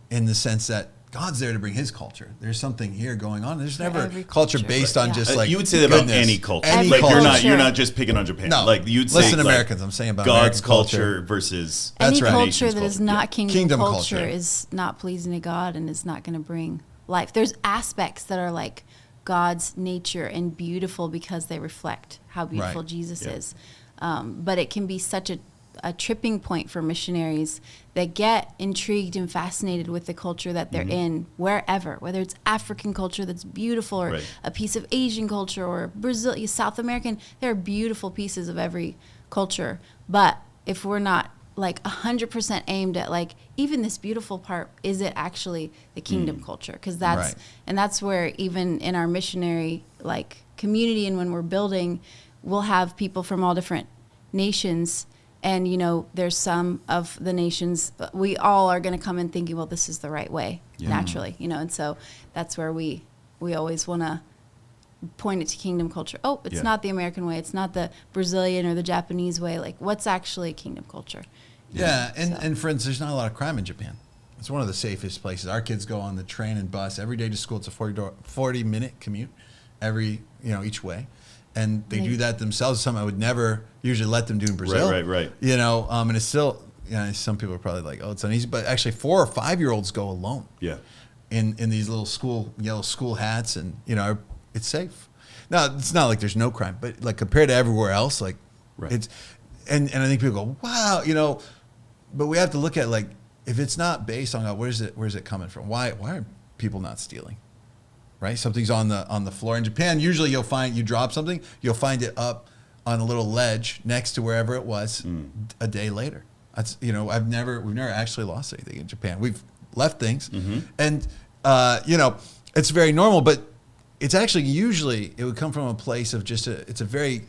in the sense that God's there to bring his culture. There's something here going on. There's never culture based on just like you would say that about any culture. You're not just picking on Japan. No, like you'd say listen, Americans. I'm saying about God's American culture versus any right. culture that is not kingdom culture is not pleasing to God and is not going to bring life. There's aspects that are like God's nature and beautiful because they reflect how beautiful Jesus is. But it can be such a tripping point for missionaries that get intrigued and fascinated with the culture that they're in, wherever, whether it's African culture that's beautiful or a piece of Asian culture or Brazil, South American. There are beautiful pieces of every culture. But if we're not like 100% aimed at like, even this beautiful part, is it actually the kingdom culture? Because that's where even in our missionary like community and when we're building, we'll have people from all different nations. And, there's some of the nations, we all are going to come in thinking, well, this is the right way, naturally, and so that's where we always want to point it to kingdom culture. Oh, it's not the American way. It's not the Brazilian or the Japanese way. Like, what's actually kingdom culture? And for instance, there's not a lot of crime in Japan. It's one of the safest places. Our kids go on the train and bus every day to school. It's a 40-minute commute each way. And they do that themselves. Something I would never usually let them do in Brazil. Right. And it's still, some people are probably like, oh, it's uneasy. But actually 4 or 5-year-olds go alone. Yeah. In these little yellow school hats. And, it's safe. Now, it's not like there's no crime. But like compared to everywhere else, like it's, and I think people go, wow, but we have to look at like, if it's not based on God, where's it coming from? Why are people not stealing? Right, something's on the floor. In Japan, usually you drop something, you'll find it up on a little ledge next to wherever it was a day later. That's we've never actually lost anything in Japan. We've left things, and it's very normal. But it's actually usually it would come from a place of it's a very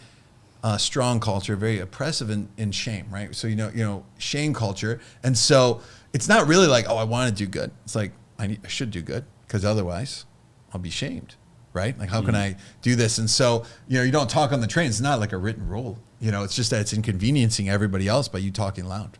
strong culture, very oppressive in shame, right? So shame culture, and so it's not really like, oh, I want to do good. It's like I should do good because otherwise I'll be shamed, right? Like, how can I do this? And so, you don't talk on the train. It's not like a written rule. It's just that it's inconveniencing everybody else by you talking loud.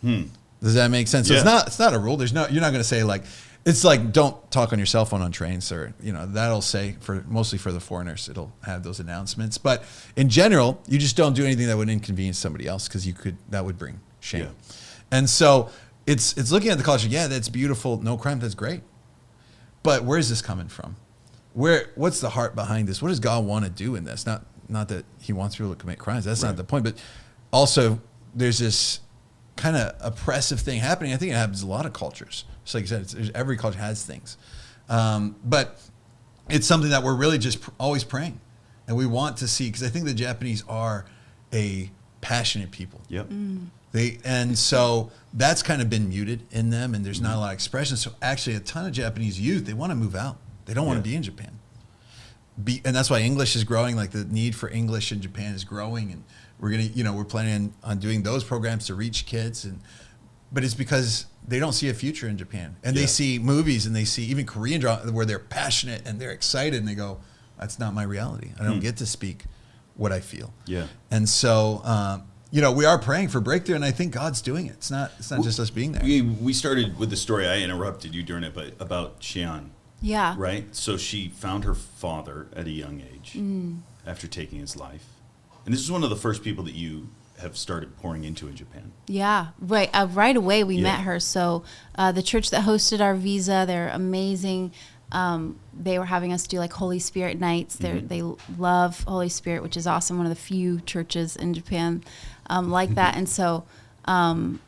Does that make sense? So it's not a rule. You're not going to say like, it's like, don't talk on your cell phone on trains or, that'll say mostly for the foreigners, it'll have those announcements. But in general, you just don't do anything that would inconvenience somebody else because that would bring shame. Yeah. And so it's looking at the culture. Yeah, that's beautiful. No crime. That's great. But where is this coming from? What's the heart behind this? What does God want to do in this? Not that he wants people to commit crimes. That's not the point. But also there's this kind of oppressive thing happening. I think it happens in a lot of cultures. Just like you said, every culture has things. But it's something that we're really just always praying. And we want to see, because I think the Japanese are a passionate people. Yep. And so that's kind of been muted in them, and there's not a lot of expression. So actually, a ton of Japanese youth, they want to move out. They don't want to be in Japan. And that's why English is growing. Like the need for English in Japan is growing, and we're planning on doing those programs to reach kids. But it's because they don't see a future in Japan, and they see movies and they see even Korean drama where they're passionate and they're excited, and they go, "That's not my reality. I don't get to speak what I feel." Yeah. And so. We are praying for breakthrough, and I think God's doing it. It's not just us being there. We started with the story. I interrupted you during it, but about Xian. Yeah. Right? So she found her father at a young age after taking his life. And this is one of the first people that you have started pouring into in Japan. Yeah, right. Right away we met her. So the church that hosted our visa, they're amazing. They were having us do like Holy Spirit nights. They love Holy Spirit, which is awesome. One of the few churches in Japan like that. And so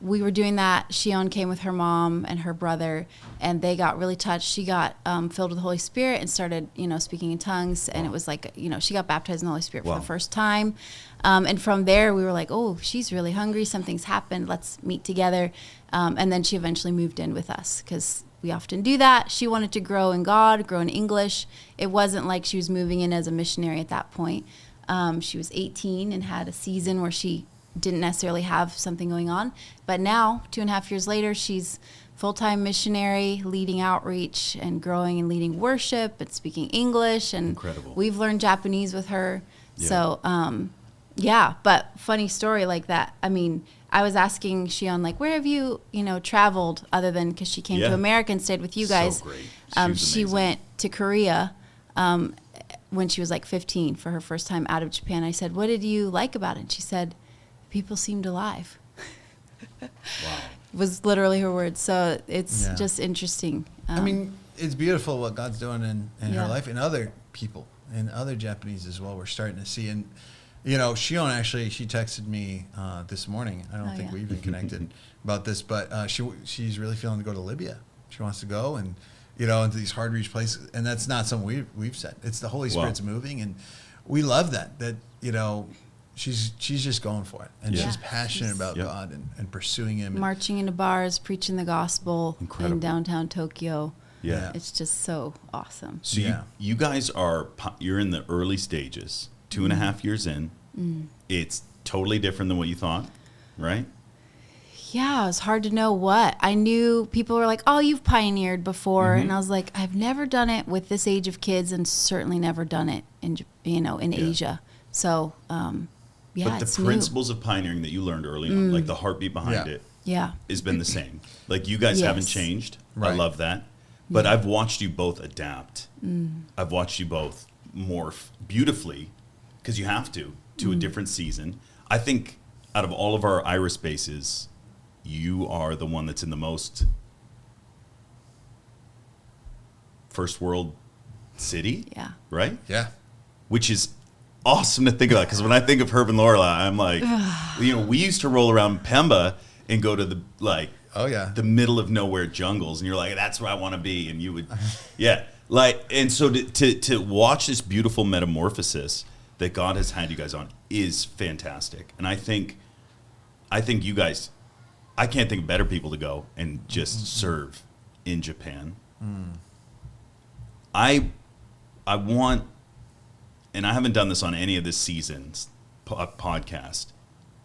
we were doing that. Shion came with her mom and her brother, and they got really touched. She got filled with the Holy Spirit and started, speaking in tongues. And it was like, she got baptized in the Holy Spirit for the first time. And from there, we were like, oh, she's really hungry. Something's happened. Let's meet together. And then she eventually moved in with us because we often do that. She wanted to grow in God, grow in English. It wasn't like she was moving in as a missionary at that point. She was 18 and had a season where she didn't necessarily have something going on. But now, 2.5 years later, she's full-time missionary, leading outreach and growing and leading worship and speaking English. And incredible. We've learned Japanese with her. Yeah. So Yeah, but funny story like that. I mean, I was asking Shion, like, where have you, traveled other than because she came to America and stayed with you guys. So great. She went to Korea when she was like 15 for her first time out of Japan. I said, what did you like about it? And she said, people seemed alive. Wow. Was literally her words. So it's just interesting. I mean, it's beautiful what God's doing in her Yeah. life and other people and other Japanese as well. We're starting to see. And, Shion actually, she texted me this morning. I don't think we've been connected about this, but she's really feeling to go to Libya. She wants to go and, into these hard reach places. And that's not something we've said. It's the Holy Spirit's moving. And we love that, she's just going for it. And she's passionate about God and pursuing Him. Marching into bars, preaching the gospel in downtown Tokyo. Yeah. It's just so awesome. So you guys you're in the early stages, 2.5 years in. It's totally different than what you thought, right? Yeah, it was hard to know what. I knew people were like, oh, you've pioneered before. And I was like, I've never done it with this age of kids and certainly never done it in Asia. So, but the principles of pioneering that you learned early on, like the heartbeat behind it, has been the same. Like you guys haven't changed. Right. I love that. But I've watched you both adapt. I've watched you both morph beautifully, because you have to a different season. I think out of all of our Iris bases, you are the one that's in the most first world city. Yeah. Right? Yeah. Which is awesome to think about, because when I think of Herbert Lorelei, I'm like, we used to roll around Pemba and go to the the middle of nowhere jungles, and you're like, that's where I want to be, and you would, and so to watch this beautiful metamorphosis that God has had you guys on is fantastic, and I think you guys, I can't think of better people to go and just serve in Japan. I want. And I haven't done this on any of this season's podcast,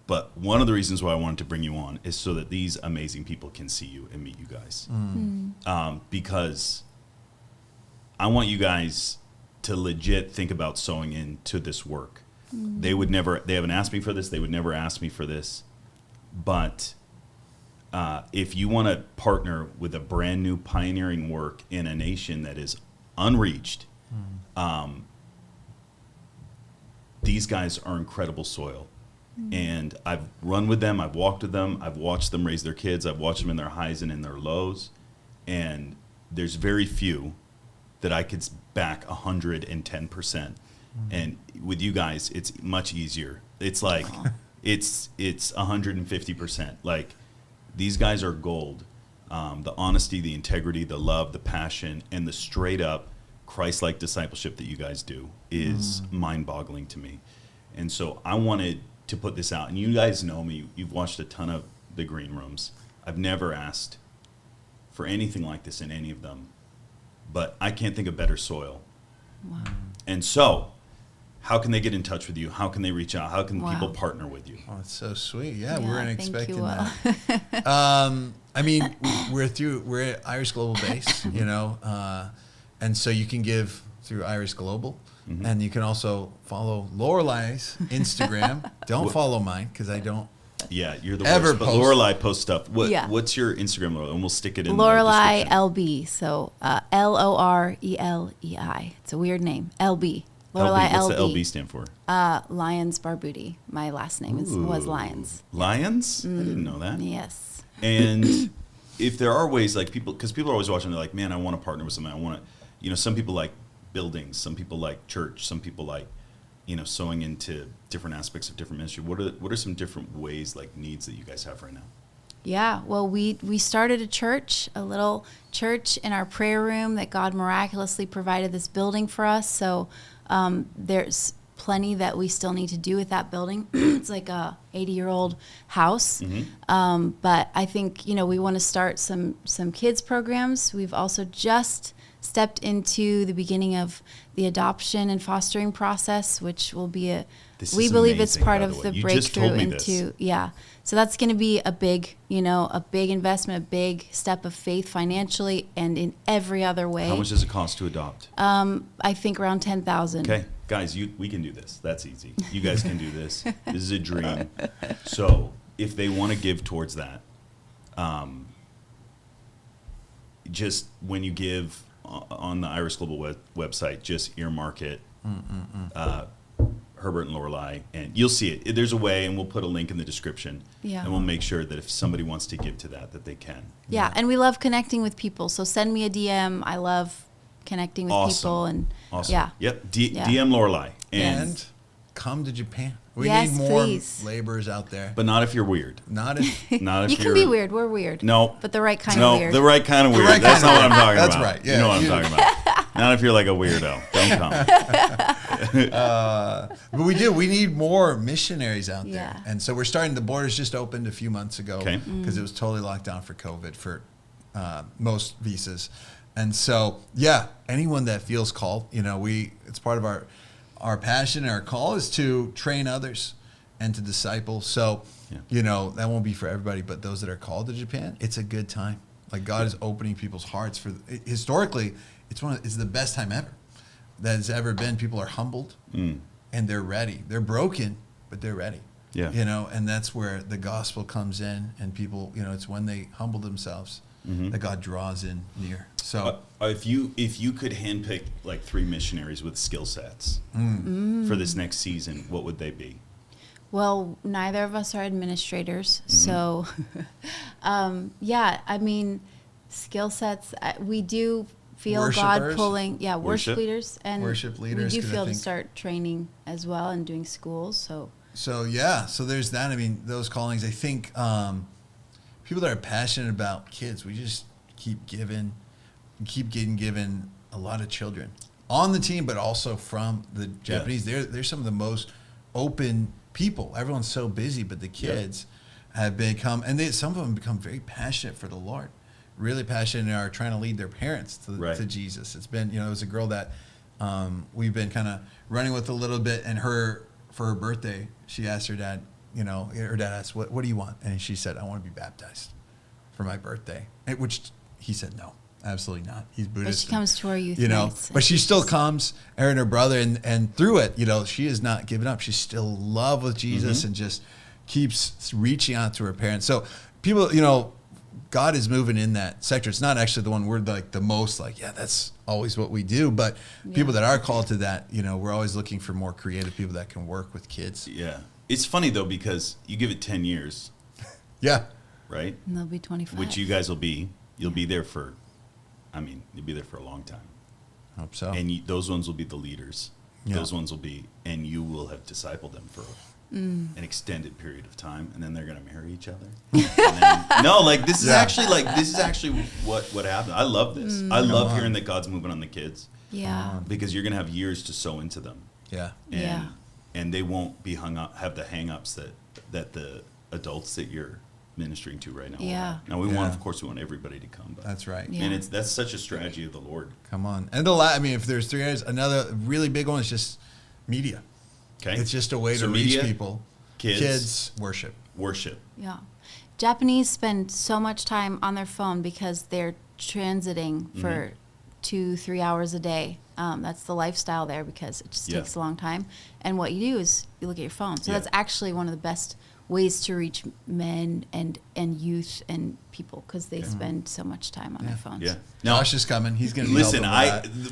but one of the reasons why I wanted to bring you on is so that these amazing people can see you and meet you guys. Because I want you guys to legit think about sewing into this work. They haven't asked me for this. They would never ask me for this. But if you want to partner with a brand new pioneering work in a nation that is unreached, these guys are incredible soil. And I've run with them. I've walked with them. I've watched them raise their kids. I've watched them in their highs and in their lows. And there's very few that I could back 110%. And with you guys, it's much easier. It's like, it's 150%. Like, these guys are gold. The honesty, the integrity, the love, the passion, and the straight up Christ-like discipleship that you guys do is mind-boggling to me. And so I wanted to put this out. And you guys know me. You've watched a ton of the green rooms. I've never asked for anything like this in any of them. But I can't think of better soil. Wow. And so, how can they get in touch with you? How can they reach out? How can people partner with you? Oh, it's so sweet. Yeah, we weren't expecting that. I mean, we're at Iris Global Base, and so you can give through Iris Global, and you can also follow Lorelei's Instagram. Don't follow mine, because I don't. Yeah, you're the worst. But Lorelei posts stuff. What's your Instagram, Lorelei? And we'll stick it in Lorelei the LB. So Lorelei. It's a weird name. LB. Lorelei LB. What's the LB stand for? Lyons Barbutti. My last name was Lyons. Lyons? I didn't know that. Yes. And if there are ways, like because people are always watching, they're like, man, I want to partner with somebody. I want to, some people like buildings, some people like church, some people like, sewing into different aspects of different ministry. What are some different ways, like needs that you guys have right now? Yeah, well, we started a little church in our prayer room that God miraculously provided this building for us. So there's plenty that we still need to do with that building. It's like a 80-year-old house. But I think, we want to start some kids programs. We've also just stepped into the beginning of the adoption and fostering process, which will be we believe amazing, it's part of the breakthrough into so that's going to be a big investment, a big step of faith financially and in every other way. How much does it cost to adopt? I think around $10,000. Okay. guys, we can do this. That's easy. You guys can do this. This is a dream. So if they want to give towards that, just when you give on the Iris Global website, just earmark it, Herbert and Lorelei, and you'll see it. There's a way, and we'll put a link in the description. Yeah. And we'll make sure that if somebody wants to give to that they can. Yeah, and we love connecting with people. So send me a DM. I love connecting with people. And Awesome. yeah. Yep. Yeah. DM Lorelei. And come to Japan. We Yes, need more please. laborers out there. But not if you're weird. Not if Not if You can you're be weird. We're weird. No. But the right kind No, of weird. the right kind of weird. right That's kind not of what I'm talking That's about. right, yeah. You know what I'm talking about. Not if you're like a weirdo. Don't come. But we do. We need more missionaries out there. Yeah. And so we're starting. The borders just opened a few months ago Okay. because it was totally locked down for COVID for most visas. And so, yeah, anyone that feels called, it's part of our passion and our call is to train others and to disciple. So, that won't be for everybody, but those that are called to Japan, it's a good time. Like God is opening people's hearts historically, it's the best time ever that has ever been. People are humbled and they're ready. They're broken, but they're ready. Yeah. And that's where the gospel comes in, and people, it's when they humble themselves that God draws in near. So if you could handpick like 3 missionaries with skill sets for this next season, what would they be? Well, neither of us are administrators. So, I mean, skill sets, we do feel Worshipers? God pulling, worship Worship? leaders. And Worship leaders, we do 'cause I feel to think- start training as well and doing schools. So there's that. I mean, those callings, I think people that are passionate about kids, we just keep getting given a lot of children on the team, but also from the Japanese. They're some of the most open people. Everyone's so busy, but the kids have become, and some of them become very passionate for the Lord, really passionate, and are trying to lead their parents to Jesus. It's been, it was a girl that we've been kind of running with a little bit, and for her birthday, she asked her dad, her dad asked, what do you want? And she said, I want to be baptized for my birthday, which he said, no, absolutely not. He's Buddhist. But she comes to our youth nights. But she still comes, her and her brother, and through it, she has not given up. She's still in love with Jesus and just keeps reaching out to her parents. So people, God is moving in that sector. It's not actually the one we're like the most like, that's always what we do. But people that are called to that, we're always looking for more creative people that can work with kids. Yeah. It's funny though, because you give it 10 years. Yeah. Right? And they'll be 25. Which you guys will be. You'll be there for a long time. I hope so. And those ones will be the leaders. Yeah. Those ones will be, and you will have discipled them for an extended period of time, and then they're going to marry each other. This is actually what happened. I love this. I love hearing that God's moving on the kids. Yeah. Because you're going to have years to sow into them. Yeah. And they won't be have the hang-ups that the adults that you're ministering to right now. Yeah. Now we want everybody to come. But, That's right. Yeah. and that's such a strategy of the Lord. Come on. And if there's 3 areas, another really big one is just media. Okay. It's just a way So to reach media, people. kids, worship. Yeah. Japanese spend so much time on their phone because they're transiting for 2-3 hours a day. That's the lifestyle there because it just takes a long time. And what you do is you look at your phone. So that's actually one of the best ways to reach men and youth and people because they spend so much time on their phones. Yeah. Josh is coming. He's going to listen.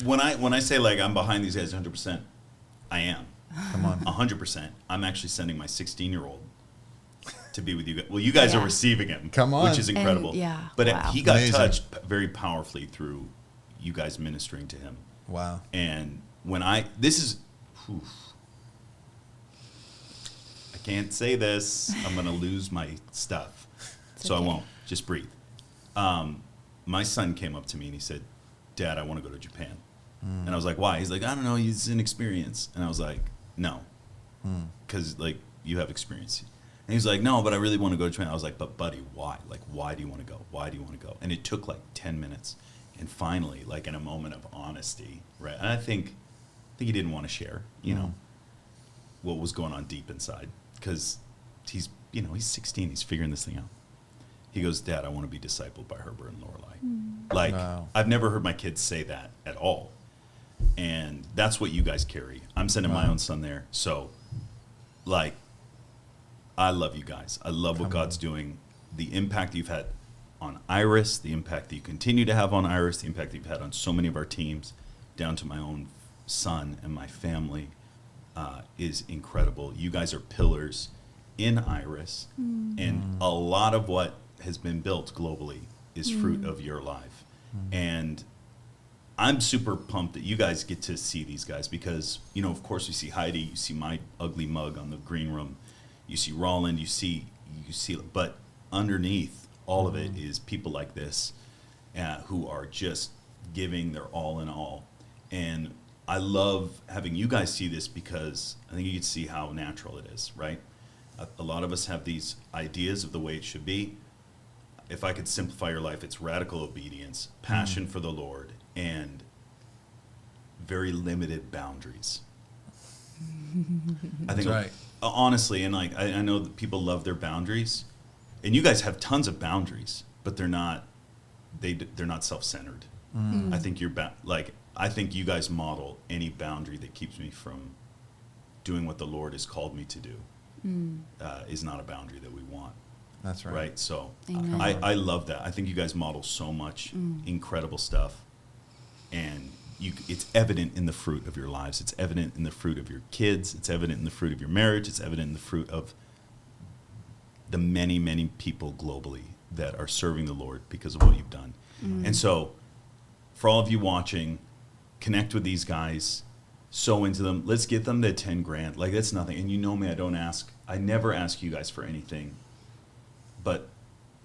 When I say like I'm behind these guys 100%, I am. Come on. 100%. I'm actually sending my 16-year-old to be with you guys. Well, you guys are receiving him. Come on. Which is incredible. And, but wow. he got Amazing. touched very powerfully through you guys ministering to him. Wow. And when whew, I can't say this. I'm going to lose my stuff. So I won't. Just breathe. My son came up to me and he said, Dad, I want to go to Japan. And I was like, why? He's like, I don't know. It's an experience. And I was like, no. Because, like, you have experience. And he was like, no, but I really want to go to Japan. I was like, but, buddy, why? Like, why do you want to go? Why do you want to go? And it took, like, 10 minutes. And finally, like, in a moment of honesty, right? And I think he didn't want to share, you know, what was going on deep inside. Because he's 16. He's figuring this thing out. He goes, Dad, I want to be discipled by Herbert and Lorelei. Like, Wow. I've never heard my kids say that at all. And that's what you guys carry. I'm sending my own son there. So, like, I love you guys. I love what God's doing. The impact you've had on Iris, the impact that you continue to have on Iris, the impact that you've had on so many of our teams, down to my own son and my family, is incredible. You guys are pillars in Iris, and a lot of what has been built globally is fruit of your life. And I'm super pumped that you guys get to see these guys because, you know, of course you see Heidi, you see my ugly mug on the green room, you see Roland, you see, but underneath all of it is people like this who are just giving their all in all. And I love having you guys see this because I think you can see how natural it is, right? A lot of us have these ideas of the way it should be. If I could simplify your life, it's radical obedience, passion for the Lord, and very limited boundaries. I think, That's right. Honestly, and like I know that people love their boundaries, and you guys have tons of boundaries, but they're not self-centered. I think I think you guys model any boundary that keeps me from doing what the Lord has called me to do is not a boundary that we want. That's right. Right. So Amen. I love that. I think you guys model so much incredible stuff, and it's evident in the fruit of your lives. It's evident in the fruit of your kids. It's evident in the fruit of your marriage. It's evident in the fruit of the many, many people globally that are serving the Lord because of what you've done. And so for all of you watching, connect with these guys, sow into them. Let's get them to 10 grand. Like, that's nothing. And you know me, I never ask you guys for anything, but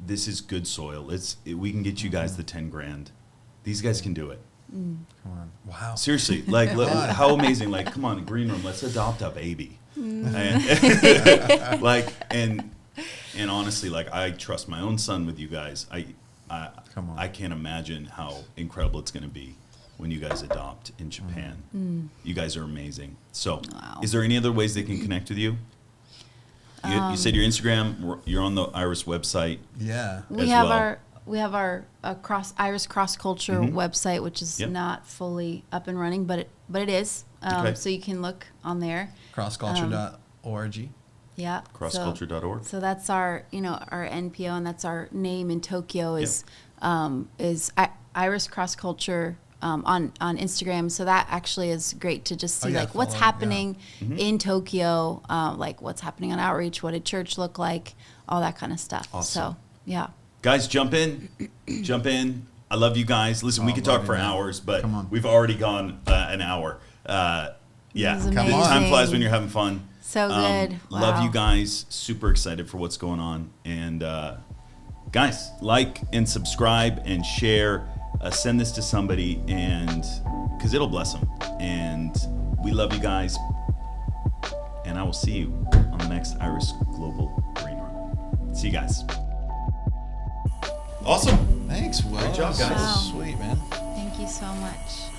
this is good soil. We can get you guys the 10 grand. These guys can do it. Come on. Wow. Seriously, like, how amazing. Like, come on, Green Room, let's adopt a baby. And, and honestly, like, I trust my own son with you guys. Come on. I can't imagine how incredible it's going to be when you guys adopt in Japan. You guys are amazing. So, Wow. Is there any other ways they can connect with you? You said your Instagram. You're on the Iris website. Yeah. We as have well. our Iris Cross Culture website, which is Yep. not fully up and running, but it is. Okay. So you can look on there. Crossculture.org. Yeah. Crossculture.org. So that's our our NPO, and that's our name in Tokyo is Iris Cross Culture on Instagram. So that actually is great to just see yeah, like what's follow, happening in Tokyo, like what's happening on outreach, what did church look like, all that kind of stuff. Awesome. So yeah. Guys, jump in. I love you guys. Listen, we could talk for hours, but Come on. we've already gone an hour. This is Time amazing. flies when you're having fun. So good. Love Wow. you guys. Super excited for what's going on. And guys, like and subscribe and share. Send this to somebody, and because it'll bless them. And we love you guys. And I will see you on the next Iris Global Green Room. See you guys. Awesome. Thanks, Will. Great job, guys. That was sweet, man. Thank you so much.